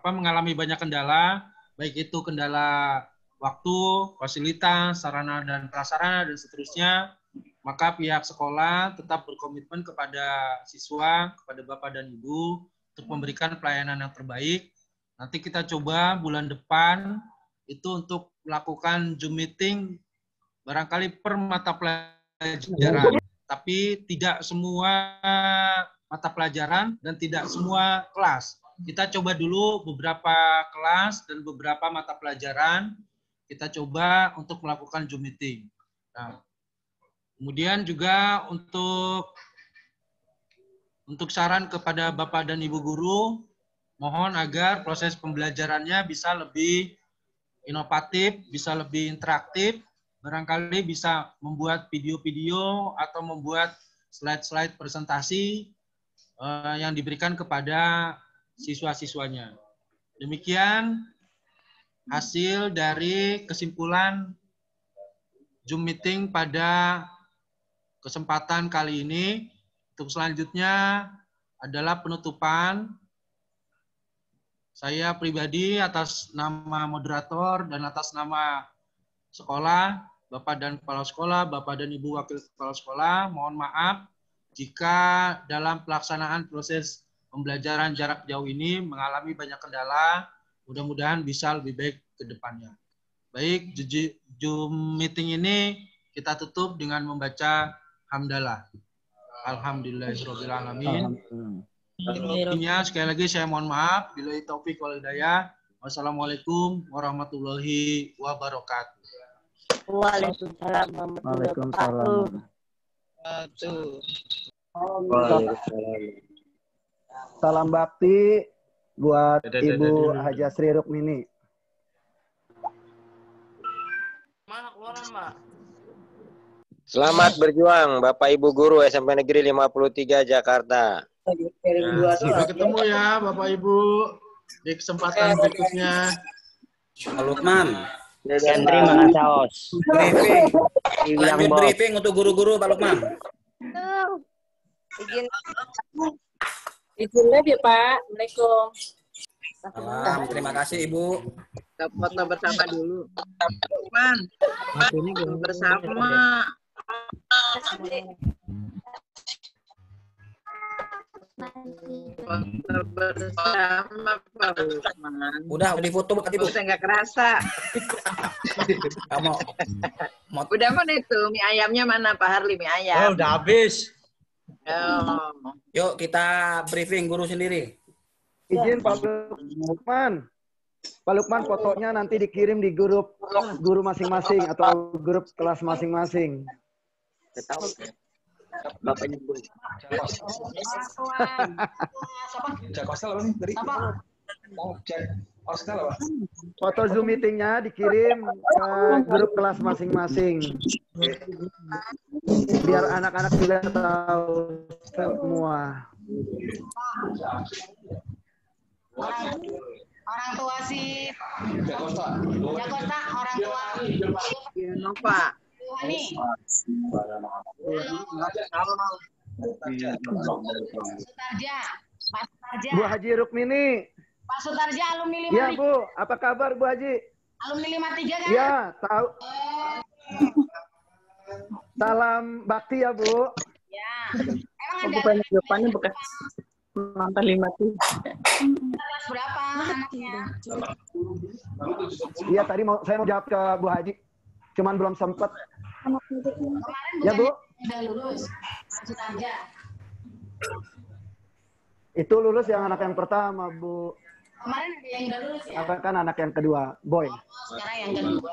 mengalami banyak kendala, baik itu kendala waktu, fasilitas, sarana dan prasarana, dan seterusnya, maka pihak sekolah tetap berkomitmen kepada siswa, kepada Bapak dan Ibu, untuk memberikan pelayanan yang terbaik. Nanti kita coba bulan depan itu untuk melakukan Zoom meeting barangkali per mata pelajaran, tapi tidak semua mata pelajaran dan tidak semua kelas. Kita coba dulu beberapa kelas dan beberapa mata pelajaran, kita coba untuk melakukan Zoom meeting. Nah, kemudian juga untuk saran kepada Bapak dan Ibu guru, mohon agar proses pembelajarannya bisa lebih inovatif, bisa lebih interaktif, barangkali bisa membuat video-video atau membuat slide-slide presentasi yang diberikan kepada siswa-siswanya. Demikian hasil dari kesimpulan Zoom meeting pada kesempatan kali ini. Untuk selanjutnya adalah penutupan. Saya pribadi atas nama moderator dan atas nama sekolah, Bapak dan Kepala Sekolah, Bapak dan Ibu Wakil Kepala Sekolah, mohon maaf jika dalam pelaksanaan proses pembelajaran jarak jauh ini mengalami banyak kendala, mudah-mudahan bisa lebih baik ke depannya. Baik, Zoom meeting ini kita tutup dengan membaca hamdalah. Alhamdulillahirrahmanirrahim. Intinya sekali lagi saya mohon maaf. Billahi taufik wal hidayah. Wassalamualaikum warahmatullahi wabarakatuh.
Waalaikumsalam warahmatullahi wabarakatuh.
Salam bakti buat Ibu Haja Sri Rukmini.
Mana keluaran, Mbak?
Selamat berjuang Bapak Ibu Guru SMP Negeri 53 Jakarta.
Sampai ketemu ya Bapak Ibu di kesempatan berikutnya.
Pak Lukman.
Terima kasih.
Briefing. Lanjut briefing untuk guru-guru Pak Lukman.
Izin live ya Pak. Assalamualaikum.
Salam, terima kasih Ibu.
Kita foto bersama dulu. Lukman, bersama. Foto bersama Pak Lukman.
Udah difoto Ibu.
Saya nggak kerasa.
Kamu
Udah mana itu mie ayamnya mana Pak Harli mie ayam?
Oh, udah habis.
Oh.
Yuk kita briefing guru sendiri.
Izin Pak Lukman. Pak Lukman fotonya nanti dikirim di grup guru masing-masing atau grup kelas masing-masing.
Bapaknya Bu. Cek hostel apa nih tadi? Cek hostel apa?
Foto Zoom meetingnya dikirim ke grup kelas masing-masing. Biar anak-anak juga tahu semua.
Orang tua si
Jakosta,
orang tua.
Nova.
Hani. Sutarja. Pak Sutarja.
Bu Haji Rukmini.
Pak Sutarja alumni 53.
Iya, Bu. Apa kabar, Bu Haji?
Alumni 53 kan?
Iya, tahu. Salam bakti ya, Bu.
Ya. Emang
Aku
ada
banyak jawabannya bekas mantan 53.
kelas berapa anaknya?
Iya, tadi saya mau jawab ke Bu Haji. Cuman belum sempat.
Kemarin
Ya, Bu.
udah lulus. Pak Sutarja.
Itu lulus yang anak yang pertama, Bu.
Kemarin ada yang udah lulus ya?
Apa kan anak yang kedua, Boy.
Sekarang yang kedua.